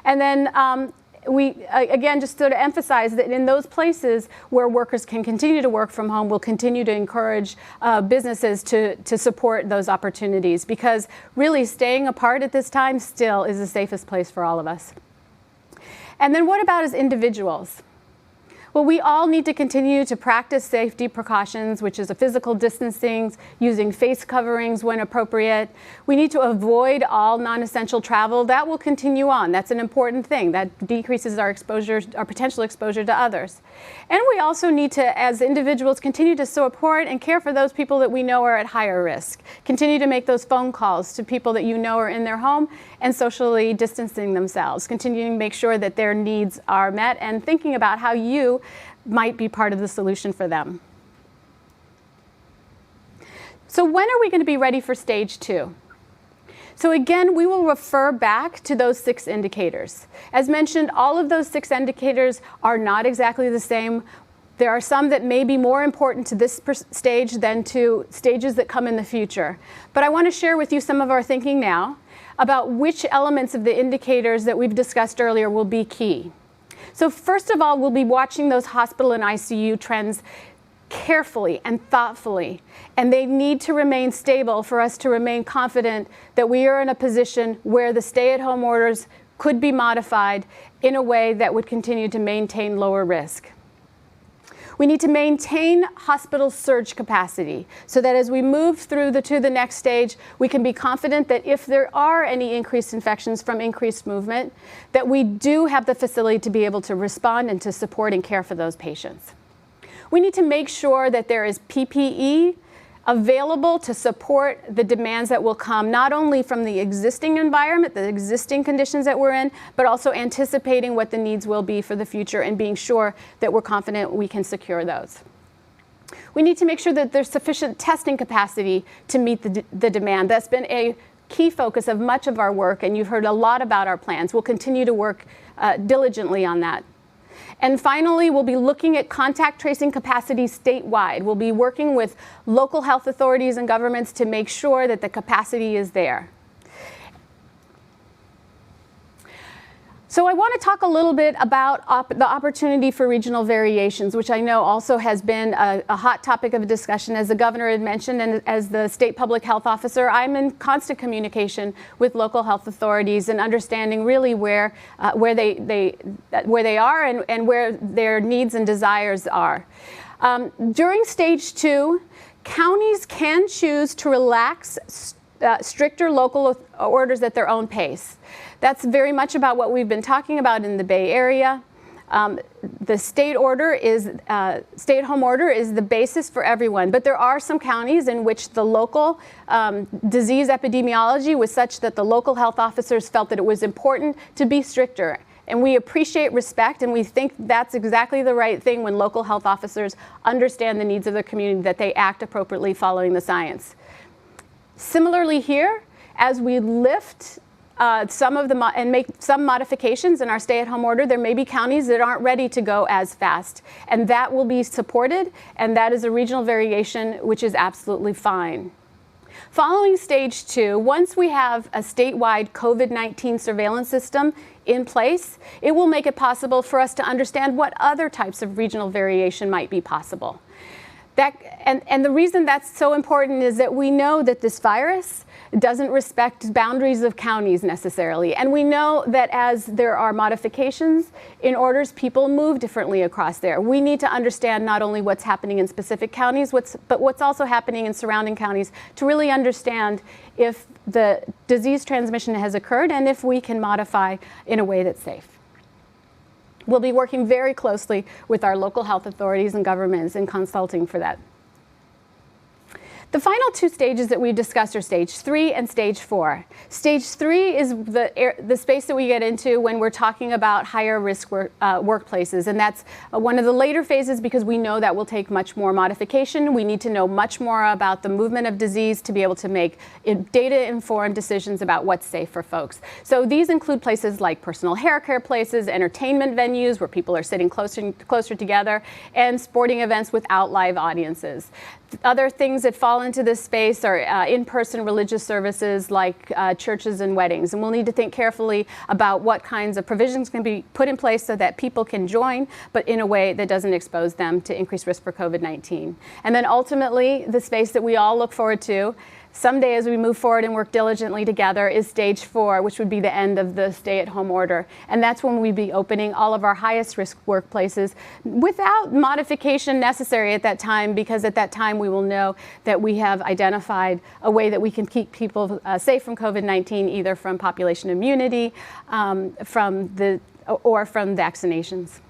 [SPEAKER 3] And then we, again, just sort of emphasize that in those places where workers can continue to work from home, we'll continue to encourage businesses to support those opportunities, because really staying apart at this time still is the safest place for all of us. And then what about as individuals? Well, we all need to continue to practice safety precautions, which is a physical distancing, using face coverings when appropriate. We need to avoid all non-essential travel. That will continue on. That's an important thing. That decreases our exposure, our potential exposure to others. And we also need to, as individuals, continue to support and care for those people that we know are at higher risk. Continue to make those phone calls to people that you know are in their home and socially distancing themselves. Continuing to make sure that their needs are met and thinking about how you might be part of the solution for them. So when are we going to be ready for stage 2? So again, we will refer back to those 6 indicators. As mentioned, all of those 6 indicators are not exactly the same. There are some that may be more important to this stage than to stages that come in the future. But I want to share with you some of our thinking now about which elements of the indicators that we've discussed earlier will be key. So first of all, we'll be watching those hospital and ICU trends carefully and thoughtfully, and they need to remain stable for us to remain confident that we are in a position where the stay-at-home orders could be modified in a way that would continue to maintain lower risk. We need to maintain hospital surge capacity so that as we move through to the next stage, we can be confident that if there are any increased infections from increased movement, that we do have the facility to be able to respond and to support and care for those patients. We need to make sure that there is PPE available to support the demands that will come, not only from the existing environment, the existing conditions that we're in, but also anticipating what the needs will be for the future and being sure that we're confident we can secure those. We need to make sure that there's sufficient testing capacity to meet the demand. That's been a key focus of much of our work, and you've heard a lot about our plans. We'll continue to work diligently on that. And finally, we'll be looking at contact tracing capacity statewide. We'll be working with local health authorities and governments to make sure that the capacity is there. So I want to talk a little bit about the opportunity for regional variations, which I know also has been a hot topic of discussion, as the governor had mentioned, and as the state public health officer, I'm in constant communication with local health authorities and understanding really where they are and where their needs and desires are. During stage 2, counties can choose to relax stricter local orders at their own pace. That's very much about what we've been talking about in the Bay Area. The stay-at-home order is the basis for everyone, but there are some counties in which the local disease epidemiology was such that the local health officers felt that it was important to be stricter. And we appreciate respect, and we think that's exactly the right thing when local health officers understand the needs of their community, that they act appropriately following the science. Similarly here, as we lift and make some modifications in our stay-at-home order, there may be counties that aren't ready to go as fast, and that will be supported, and that is a regional variation, which is absolutely fine. Following stage 2, once we have a statewide COVID-19 surveillance system in place, it will make it possible for us to understand what other types of regional variation might be possible. And the reason that's so important is that we know that this virus doesn't respect boundaries of counties necessarily. And we know that as there are modifications in orders, people move differently across there. We need to understand not only what's happening in specific counties, but what's also happening in surrounding counties to really understand if the disease transmission has occurred and if we can modify in a way that's safe. We'll be working very closely with our local health authorities and governments in consulting for that. The final 2 stages that we discussed are stage 3 and stage 4. Stage 3 is the space that we get into when we're talking about higher risk workplaces. And that's one of the later phases because we know that will take much more modification. We need to know much more about the movement of disease to be able to make data-informed decisions about what's safe for folks. So these include places like personal hair care places, entertainment venues where people are sitting closer together, and sporting events without live audiences. Other things that fall into this space are in-person religious services like churches and weddings. And we'll need to think carefully about what kinds of provisions can be put in place so that people can join, but in a way that doesn't expose them to increased risk for COVID-19. And then ultimately, the space that we all look forward to someday as we move forward and work diligently together is stage 4, which would be the end of the stay-at-home order. And that's when we'd be opening all of our highest risk workplaces without modification necessary at that time, because at that time we will know that we have identified a way that we can keep people safe from COVID-19, either from population immunity or from vaccinations.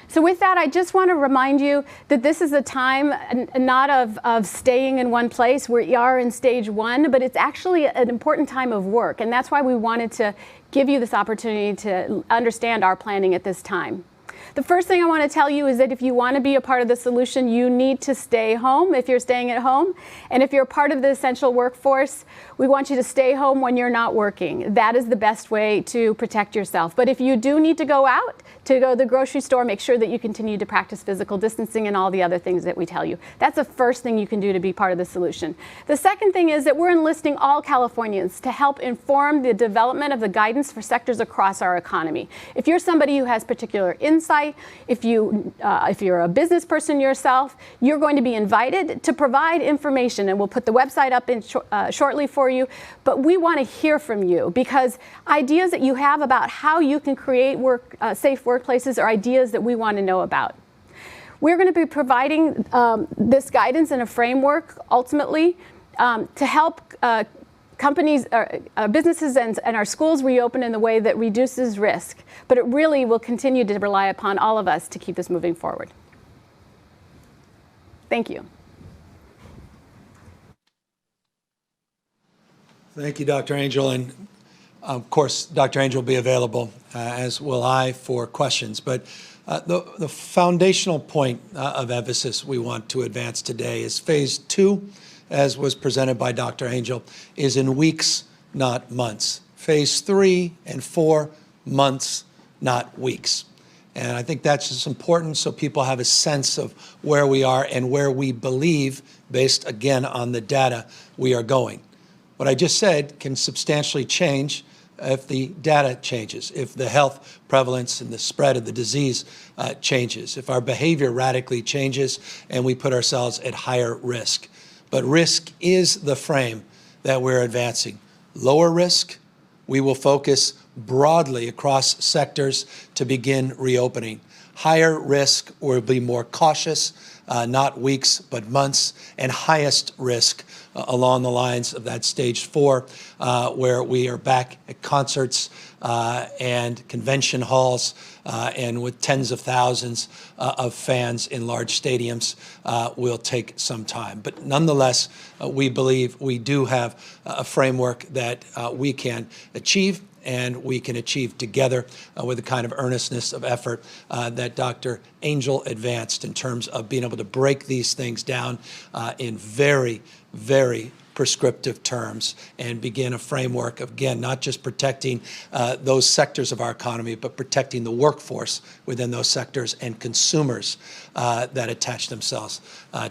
[SPEAKER 3] So with that, I just want to remind you that this is a time not of staying in one place. We are in stage 1, but it's actually an important time of work. And that's why we wanted to give you this opportunity to understand our planning at this time. The first thing I want to tell you is that if you want to be a part of the solution, you need to stay home if you're staying at home. And if you're part of the essential workforce, we want you to stay home when you're not working. That is the best way to protect yourself. But if you do need to go out, to go to the grocery store, make sure that you continue to practice physical distancing and all the other things that we tell you. That's the first thing you can do to be part of the solution. The second thing is that we're enlisting all Californians to help inform the development of the guidance for sectors across our economy. If you're somebody who has particular insight, if you're a business person yourself, you're going to be invited to provide information, and we'll put the website up shortly for you. But we want to hear from you, because ideas that you have about how you can create safe workplaces are ideas that we want to know about. We're going to be providing this guidance and a framework ultimately to help companies, businesses and our schools reopen in a way that reduces risk. But it really will continue to rely upon all of us to keep this moving forward. Thank you.
[SPEAKER 2] Thank you, Dr. Angel. And of course, Dr. Angel will be available, as will I, for questions. But the foundational point of emphasis we want to advance today is phase 2, as was presented by Dr. Angel, is in weeks, not months. Phase 3 and 4, months, not weeks. And I think that's just important so people have a sense of where we are and where we believe, based again on the data, we are going. What I just said can substantially change if the data changes, if the health prevalence and the spread of the disease changes, if our behavior radically changes and we put ourselves at higher risk. But risk is the frame that we're advancing. Lower risk, we will focus broadly across sectors to begin reopening. Higher risk, we'll be more cautious, not weeks, but months. And highest risk along the lines of that stage 4, where we are back at concerts and convention halls and with tens of thousands of fans in large stadiums, will take some time. But nonetheless, we believe we do have a framework that we can achieve, and we can achieve together with the kind of earnestness of effort that Dr. Angel advanced in terms of being able to break these things down in very, very prescriptive terms and begin a framework of, again, not just protecting those sectors of our economy, but protecting the workforce within those sectors and consumers that attach themselves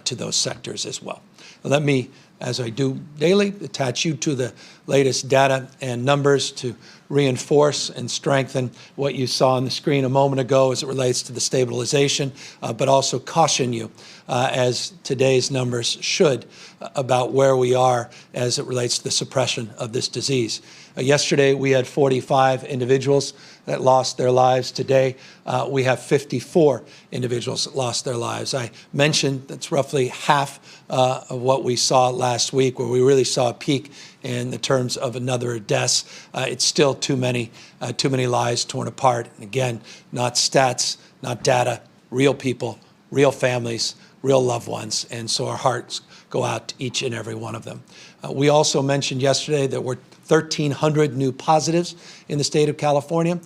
[SPEAKER 2] to those sectors as well. Let me, as I do daily, attach you to the latest data and numbers to reinforce and strengthen what you saw on the screen a moment ago as it relates to the stabilization, but also caution you, as today's numbers should, about where we are as it relates to the suppression of this disease. Yesterday, we had 45 individuals that lost their lives. Today, we have 54 individuals that lost their lives. I mentioned that's roughly half of what we saw last week, where we really saw a peak in the terms of another deaths. It's still too many lives torn apart. Again, not stats, not data, real people, real families, real loved ones. And so our hearts go out to each and every one of them. We also mentioned yesterday that we're 1,300 new positives in the state of California.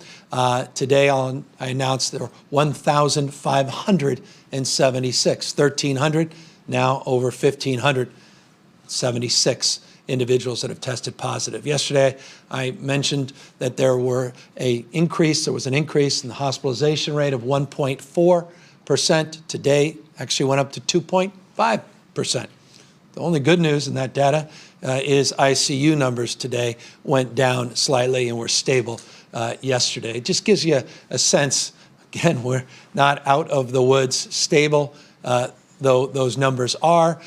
[SPEAKER 2] Today, I announced there are 1,576. 1,300, now over 1,576 individuals that have tested positive. Yesterday, I mentioned that there was an increase in the hospitalization rate of 1.4%. Today, actually went up to 2.5%. The only good news in that data is ICU numbers today went down slightly and were stable yesterday. It just gives you a sense, again, we're not out of the woods, stable, though those numbers are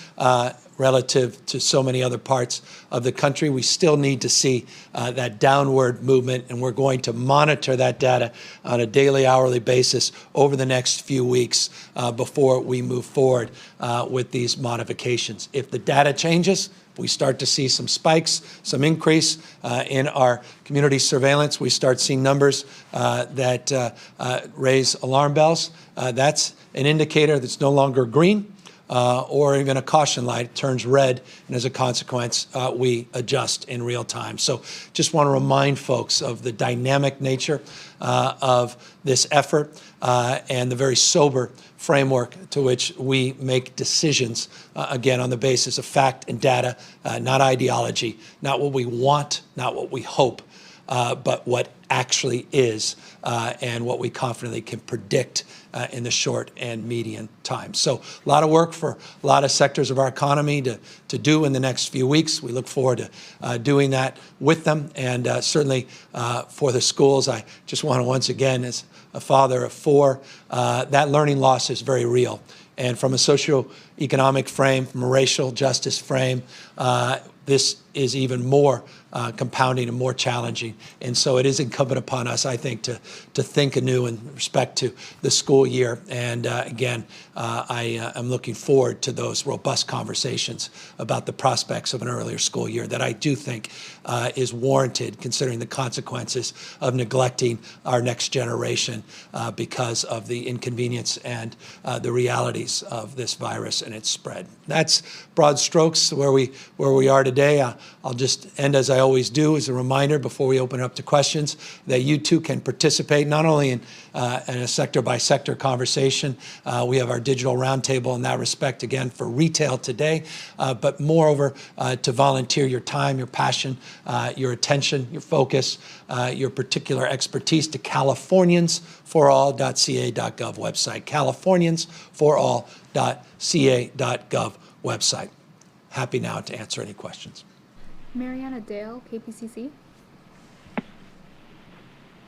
[SPEAKER 2] relative to so many other parts of the country. We still need to see that downward movement, and we're going to monitor that data on a daily, hourly basis over the next few weeks before we move forward with these modifications. If the data changes, we start to see some spikes, some increase in our community surveillance, we start seeing numbers that raise alarm bells, that's an indicator that's no longer green, or even a caution light turns red, and as a consequence, we adjust in real time. So just want to remind folks of the dynamic nature of this effort and the very sober framework to which we make decisions, again, on the basis of fact and data, not ideology, not what we want, not what we hope, but what actually is and what we confidently can predict in the short and medium time. So a lot of work for a lot of sectors of our economy to do in the next few weeks. We look forward to doing that with them, and certainly for the schools. I just want to once again, as a father of four, that learning loss is very real. And from a socioeconomic frame, from a racial justice frame, this is even more compounding and more challenging. And so it is incumbent upon us, I think, to think anew in respect to the school year. And again, I am looking forward to those robust conversations about the prospects of an earlier school year that I do think is warranted, considering the consequences of neglecting our next generation because of the inconvenience and the realities of this virus and its spread. That's broad strokes where we are today. I'll just end, as I always do, as a reminder before we open it up to questions, that you too can participate not only in a sector-by-sector conversation. We have our digital roundtable in that respect, again, for retail today, but moreover, to volunteer your time, your passion, your attention, your focus, your particular expertise to californiansforall.ca.gov website, californiansforall.ca.gov website. Happy now to answer any questions.
[SPEAKER 4] Mariana Dale, KPCC.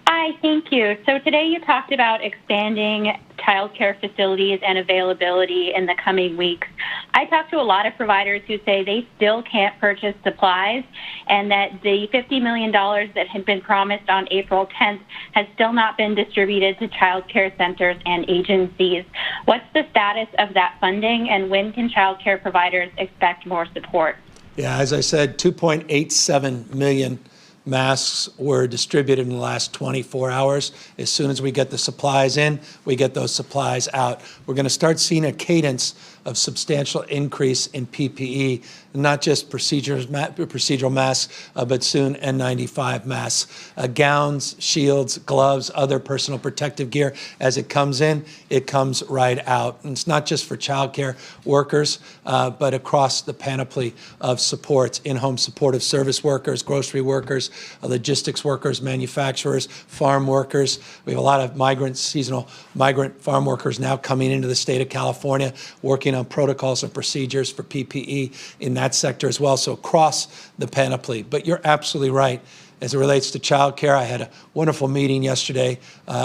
[SPEAKER 5] Hi, thank you. So today you talked about expanding childcare facilities and availability in the coming weeks. I talked to a lot of providers who say they still can't purchase supplies, and that the $50 million that had been promised on April 10th has still not been distributed to childcare centers and agencies. What's the status of that funding, and when can childcare providers expect more support?
[SPEAKER 2] Yeah, as I said, 2.87 million masks were distributed in the last 24 hours. As soon as we get the supplies in, we get those supplies out. We're going to start seeing a cadence of substantial increase in PPE, not just procedural masks, but soon N95 masks, gowns, shields, gloves, other personal protective gear. As it comes in, it comes right out. And it's not just for childcare workers, but across the panoply of supports, in-home supportive service workers, grocery workers, logistics workers, manufacturers, farm workers. We have a lot of seasonal migrant farm workers now coming into the state of California, working on protocols and procedures for PPE in that sector as well, so across the panoply. But you're absolutely right. As it relates to childcare, I had a wonderful meeting yesterday,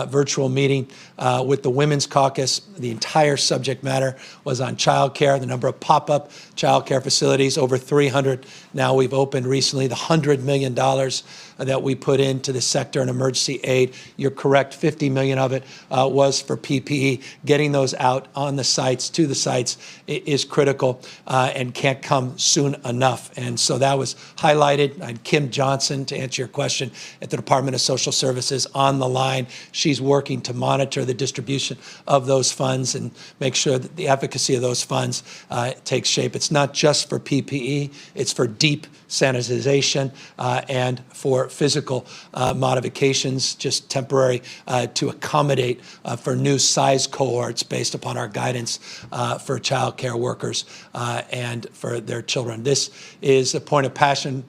[SPEAKER 2] virtual meeting with the Women's Caucus. The entire subject matter was on childcare, the number of pop-up childcare facilities, over 300 now we've opened recently, the $100 million that we put into the sector in emergency aid. You're correct, 50 million of it was for PPE. Getting those out on the sites, to the sites, is critical and can't come soon enough. And so that was highlighted. I had Kim Johnson, to answer your question, at the Department of Social Services on the line. She's working to monitor the distribution of those funds and make sure that the efficacy of those funds takes shape. It's not just for PPE, it's for deep sanitization and for physical modifications, just temporary, to accommodate for new size cohorts based upon our guidance for child care workers and for their children. This is a point of passion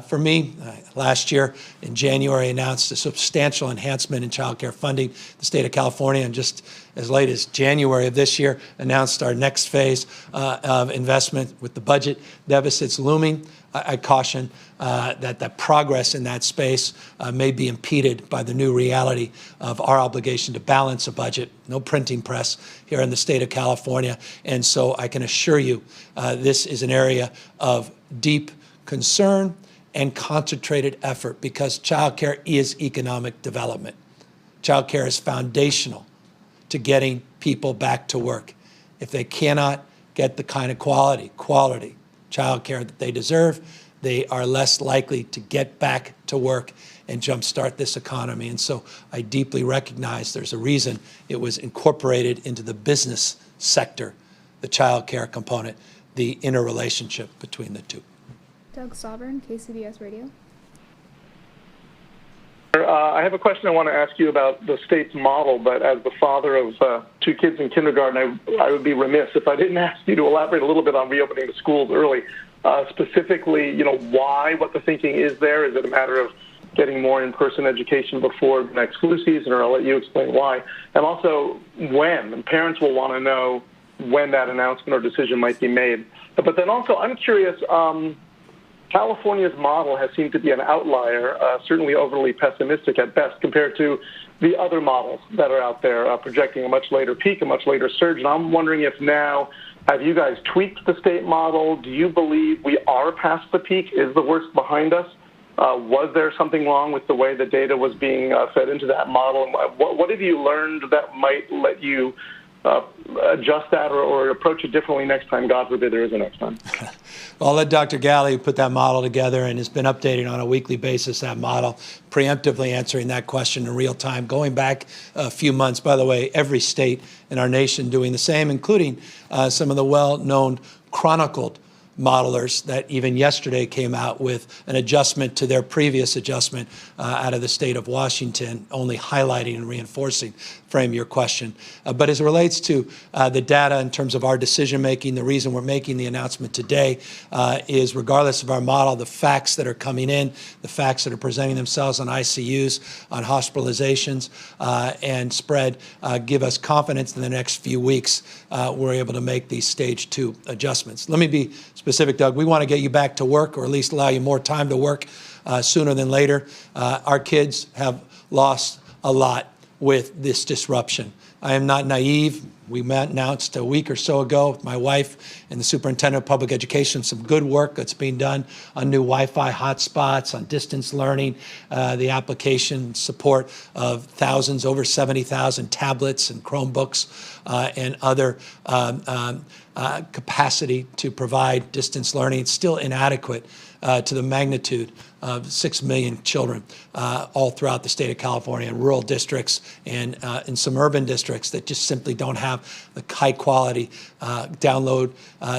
[SPEAKER 2] for me. Last year in January, announced a substantial enhancement in child care funding. The state of California, and just as late as January of this year, announced our next phase of investment with the budget deficits looming. I caution that the progress in that space may be impeded by the new reality of our obligation to balance a budget. No printing press here in the state of California. And so I can assure you this is an area of deep concern and concentrated effort, because childcare is economic development. Childcare is foundational to getting people back to work. If they cannot get the kind of quality childcare that they deserve, they are less likely to get back to work and jumpstart this economy. And so I deeply recognize there's a reason it was incorporated into the business sector, the child care component, the interrelationship between the two.
[SPEAKER 4] Doug Sovereign, KCBS Radio.
[SPEAKER 6] I have a question I want to ask you about the state's model, but as the father of two kids in kindergarten, I would be remiss if I didn't ask you to elaborate a little bit on reopening the schools early. Specifically, why, what the thinking is there. Is it a matter of getting more in-person education before the next flu season, or I'll let you explain why. And also when, and parents will want to know when that announcement or decision might be made. But then also, I'm curious, California's model has seemed to be an outlier, certainly overly pessimistic at best compared to the other models that are out there, projecting a much later peak, a much later surge. And I'm wondering if now, have you guys tweaked the state model? Do you believe we are past the peak? Is the worst behind us? Was there something wrong with the way the data was being fed into that model? And what have you learned that might let you adjust that or approach it differently next time? God forbid there is a next time.
[SPEAKER 2] Well, I'll let Dr. Galley put that model together and has been updating on a weekly basis that model, preemptively answering that question in real time, going back a few months. By the way, every state in our nation doing the same, including some of the well-known chronicled modelers that even yesterday came out with an adjustment to their previous adjustment out of the state of Washington, only highlighting and reinforcing, frame your question. But as it relates to the data in terms of our decision-making, the reason we're making the announcement today is regardless of our model, the facts that are coming in, the facts that are presenting themselves on ICUs, on hospitalizations and spread give us confidence in the next few weeks we're able to make these stage 2 adjustments. Let me be specific, Doug. We want to get you back to work, or at least allow you more time to work sooner than later. Our kids have lost a lot with this disruption. I am not naive. We announced a week or so ago with my wife and the superintendent of public education some good work that's being done on new Wi-Fi hotspots, on distance learning, the application support of thousands, over 70,000 tablets and Chromebooks and other capacity to provide distance learning. It's still inadequate to the magnitude of 6 million children all throughout the state of California, in rural districts and in some urban districts that just simply don't have the high quality download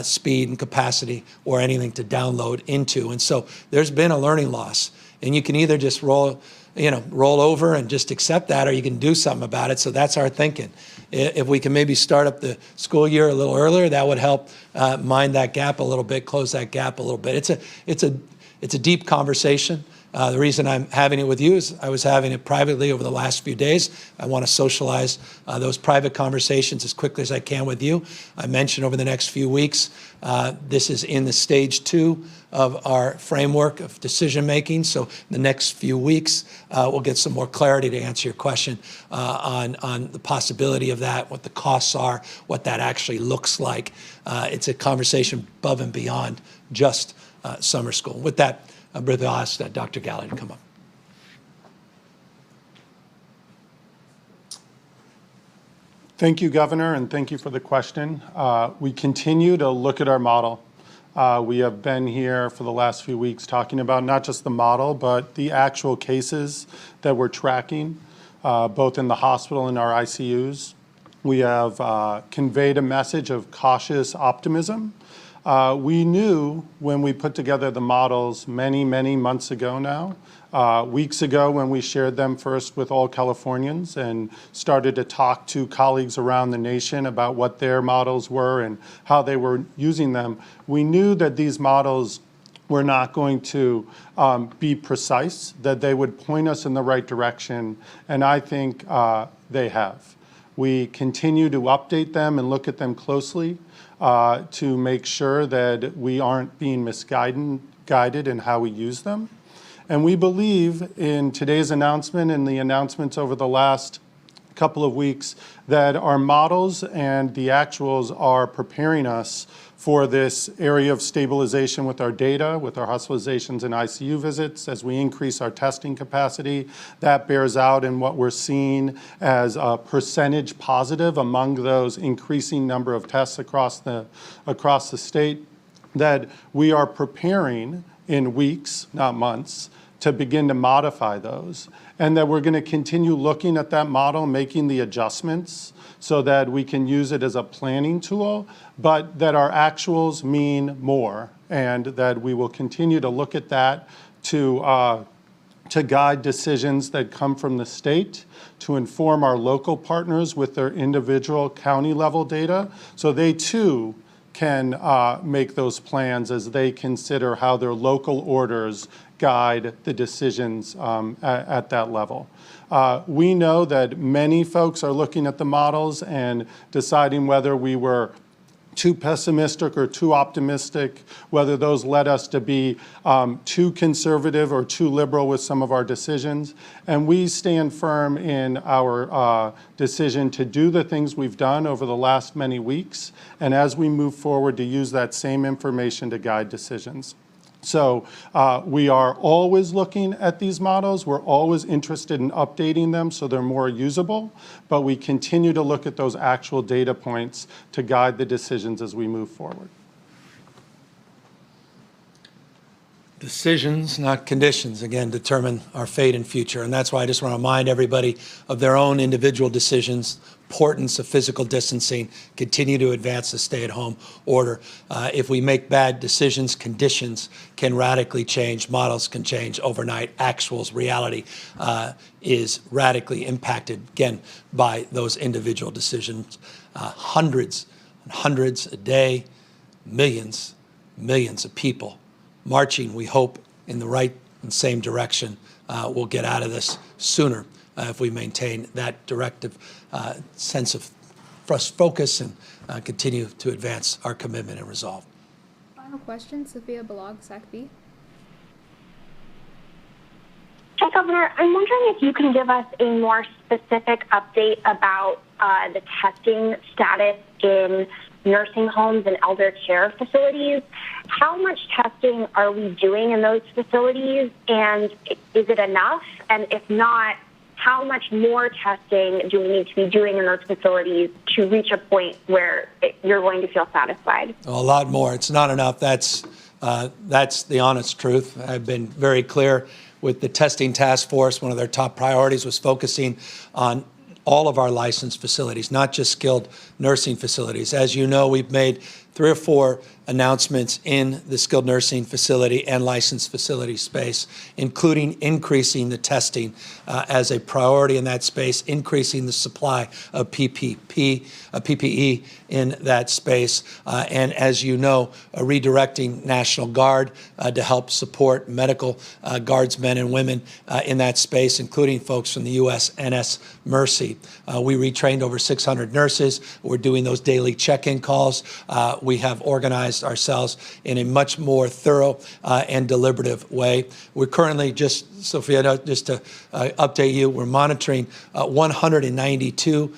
[SPEAKER 2] speed and capacity or anything to download into. And so there's been a learning loss. And you can either just roll over and just accept that, or you can do something about it. So that's our thinking. If we can maybe start up the school year a little earlier, that would help mind that gap a little bit, close that gap a little bit. It's a deep conversation The reason I'm having it with you is I was having it privately over the last few days. I want to socialize those private conversations as quickly as I can with you. I mentioned over the next few weeks, this is in the stage 2 of our framework of decision making. So in the next few weeks, we'll get some more clarity to answer your question on the possibility of that, what the costs are, what that actually looks like. It's a conversation above and beyond just summer school. With that, I'm going to ask Dr. Gallagher to come up.
[SPEAKER 7] Thank you, Governor, and thank you for the question. We continue to look at our model. We have been here for the last few weeks talking about not just the model, but the actual cases that we're tracking, both in the hospital and our ICUs. We have conveyed a message of cautious optimism. We knew when we put together the models many, many months ago now, weeks ago when we shared them first with all Californians and started to talk to colleagues around the nation about what their models were and how they were using them, we knew that these models were not going to be precise, that they would point us in the right direction, and I think they have. We continue to update them and look at them closely to make sure that we aren't being misguided in how we use them. And we believe in today's announcement and the announcements over the last couple of weeks that our models and the actuals are preparing us for this area of stabilization with our data, with our hospitalizations and ICU visits. As we increase our testing capacity, that bears out in what we're seeing as a percentage positive among those increasing number of tests across the state, that we are preparing in weeks, not months, to begin to modify those, and that we're going to continue looking at that model, making the adjustments so that we can use it as a planning tool, but that our actuals mean more, and that we will continue to look at that to guide decisions that come from the state, to inform our local partners with their individual county level data, so they too can make those plans as they consider how their local orders guide the decisions at that level. We know that many folks are looking at the models and deciding whether we were too pessimistic or too optimistic, whether those led us to be too conservative or too liberal with some of our decisions. And we stand firm in our decision to do the things we've done over the last many weeks, and as we move forward, to use that same information to guide decisions. So we are always looking at these models. We're always interested in updating them so they're more usable, but we continue to look at those actual data points to guide the decisions as we move forward.
[SPEAKER 2] Decisions, not conditions, again, determine our fate and future. And that's why I just want to remind everybody of their own individual decisions, importance of physical distancing, continue to advance the stay-at-home order. If we make bad decisions, conditions can radically change. Models can change overnight. Actuals, reality is radically impacted, again, by those individual decisions. Hundreds and hundreds a day, millions of people marching, we hope, in the right and same direction. We'll get out of this sooner if we maintain that directive sense of focus and continue to advance our commitment and resolve.
[SPEAKER 4] Final question, Sophia Balog, SAC-B.
[SPEAKER 8] Hi, Governor. I'm wondering if you can give us a more specific update about the testing status in nursing homes and elder care facilities. How much testing are we doing in those facilities, and is it enough? And if not, how much more testing do we need to be doing in those facilities to reach a point where you're going to feel satisfied?
[SPEAKER 2] A lot more. It's not enough. That's the honest truth. I've been very clear with the testing task force. One of their top priorities was focusing on all of our licensed facilities, not just skilled nursing facilities. As you know, we've made 3 or 4 announcements in the skilled nursing facility and licensed facility space, including increasing the testing as a priority in that space, increasing the supply of PPE in that space, and as you know, redirecting National Guard to help support medical guardsmen and women in that space, including folks from the USNS Mercy. We retrained over 600 nurses. We're doing those daily check-in calls. We have organized ourselves in a much more thorough and deliberative way. We're currently just, Sophia, just to update you, we're monitoring 192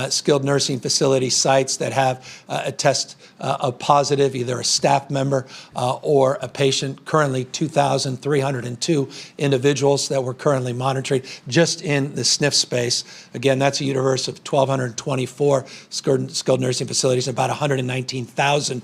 [SPEAKER 2] skilled nursing facility sites that have a test of positive, either a staff member or a patient. Currently 2,302 individuals that we're currently monitoring just in the SNF space. Again, that's a universe of 1,224 skilled nursing facilities, about 119,000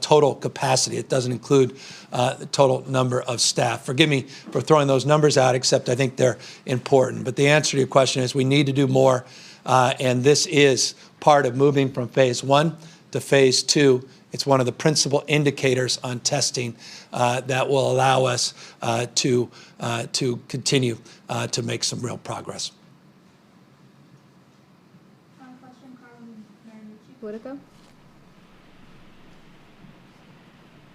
[SPEAKER 2] total capacity. It doesn't include the total number of staff. Forgive me for throwing those numbers out, except I think they're important. But the answer to your question is we need to do more. And this is part of moving from phase 1 to phase 2. It's one of the principal indicators on testing that will allow us to continue to make some real progress.
[SPEAKER 4] Final question, Politico.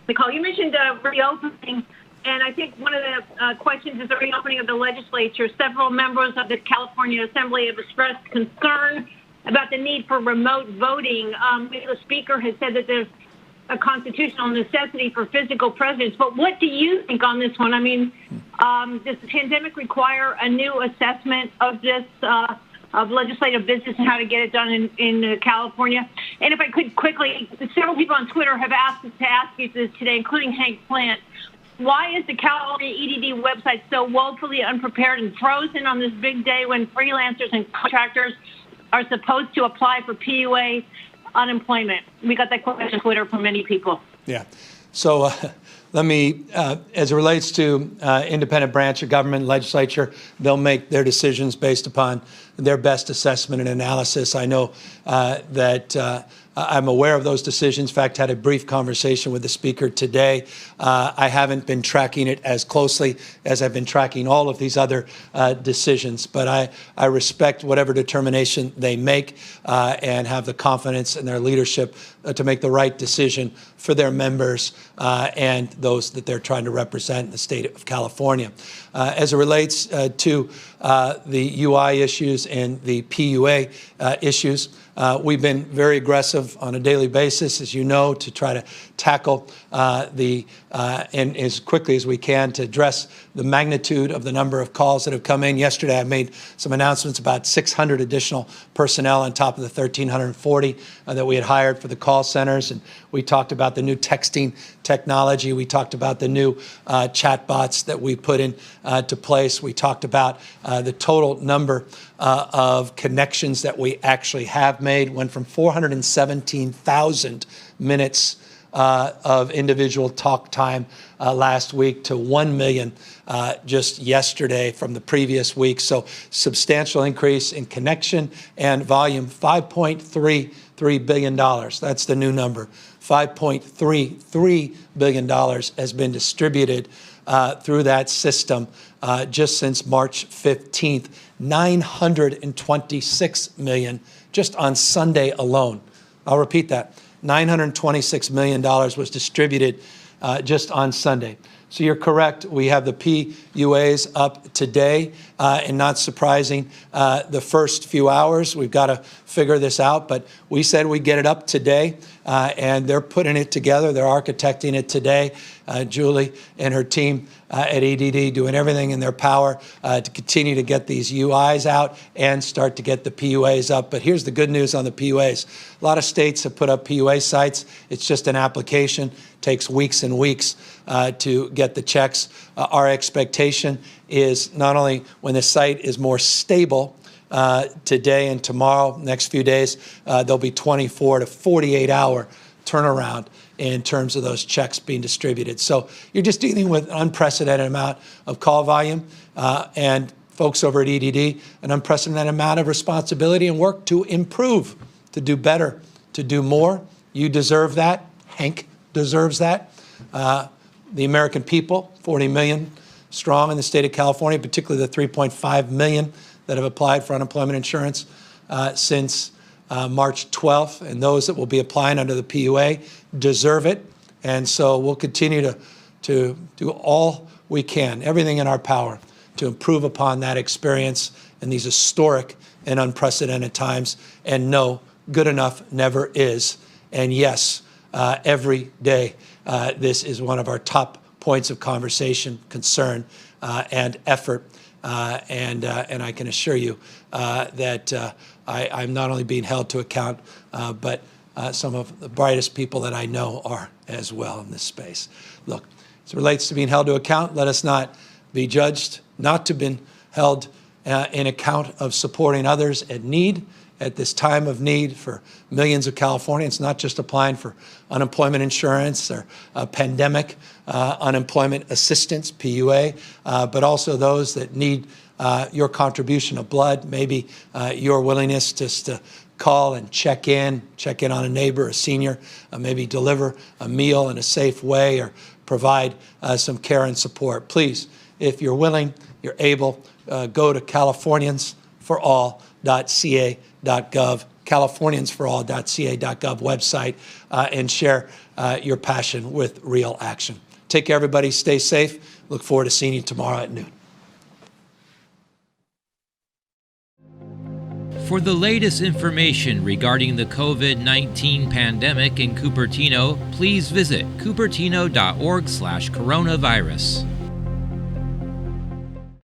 [SPEAKER 9] Nicole, you mentioned reopening, and I think one of the questions is the reopening of the legislature. Several members of the California Assembly have expressed concern about the need for remote voting. The Speaker has said that there's a constitutional necessity for physical presence. But what do you think on this one? I mean, does the pandemic require a new assessment of this, of legislative business and how to get it done in California? And if I could quickly, several people on Twitter have asked us to ask you this today, including Hank Plant. Why is the California EDD website so woefully unprepared and frozen on this big day when freelancers and contractors are supposed to apply for PUA unemployment? We got that question on Twitter from many people.
[SPEAKER 2] Yeah. So let me, as it relates to independent branch of government, legislature, they'll make their decisions based upon their best assessment and analysis. I know that I'm aware of those decisions. In fact, had a brief conversation with the Speaker today. I haven't been tracking it as closely as I've been tracking all of these other decisions, but I respect whatever determination they make and have the confidence in their leadership to make the right decision for their members and those that they're trying to represent in the state of California. As it relates to the UI issues and the PUA issues, we've been very aggressive on a daily basis, as you know, to try to tackle and as quickly as we can to address the magnitude of the number of calls that have come in. Yesterday, I made some announcements about 600 additional personnel on top of the 1,340 that we had hired for the call centers. And we talked about the new texting technology. We talked about the new chatbots that we put into place. We talked about the total number of connections that we actually have made. Went from 417,000 minutes of individual talk time last week to 1 million just yesterday from the previous week. So substantial increase in connection and volume, $5.33 billion. That's the new number. $5.33 billion has been distributed through that system just since March 15th. $926 million just on Sunday alone. I'll repeat that. $926 million was distributed just on Sunday. So you're correct. We have the PUAs up today, and not surprising, the first few hours, we've got to figure this out, but we said we'd get it up today, and they're putting it together. They're architecting it today. Julie and her team at EDD doing everything in their power to continue to get these UIs out and start to get the PUAs up. But here's the good news on the PUAs. A lot of states have put up PUA sites. It's just an application. Takes weeks and weeks to get the checks. Our expectation is not only when the site is more stable today and tomorrow, next few days, there'll be 24 to 48 hour turnaround in terms of those checks being distributed. So you're just dealing with an unprecedented amount of call volume and folks over at EDD, an unprecedented amount of responsibility and work to improve, to do better, to do more. You deserve that, Hank deserves that. The American people, 40 million strong in the state of California, particularly the 3.5 million that have applied for unemployment insurance since March 12th, and those that will be applying under the PUA deserve it. And so we'll continue to do all we can, everything in our power, to improve upon that experience in these historic and unprecedented times. And no, good enough never is. And yes, every day, this is one of our top points of conversation, concern, and effort. And I can assure you that I'm not only being held to account, but some of the brightest people that I know are as well in this space. Look, as it relates to being held to account, let us not be judged not to be held in account of supporting others at need, at this time of need for millions of Californians, not just applying for unemployment insurance or pandemic unemployment assistance, PUA, but also those that need your contribution of blood, maybe your willingness just to call and check in on a neighbor, a senior, maybe deliver a meal in a safe way or provide some care and support. Please, if you're willing, you're able, go to californiansforall.ca.gov, californiansforall.ca.gov website, and share your passion with real action. Take care, everybody. Stay safe. Look forward to seeing you tomorrow at noon.
[SPEAKER 1] For the latest information regarding the COVID-19 pandemic in Cupertino, please visit cupertino.org/coronavirus.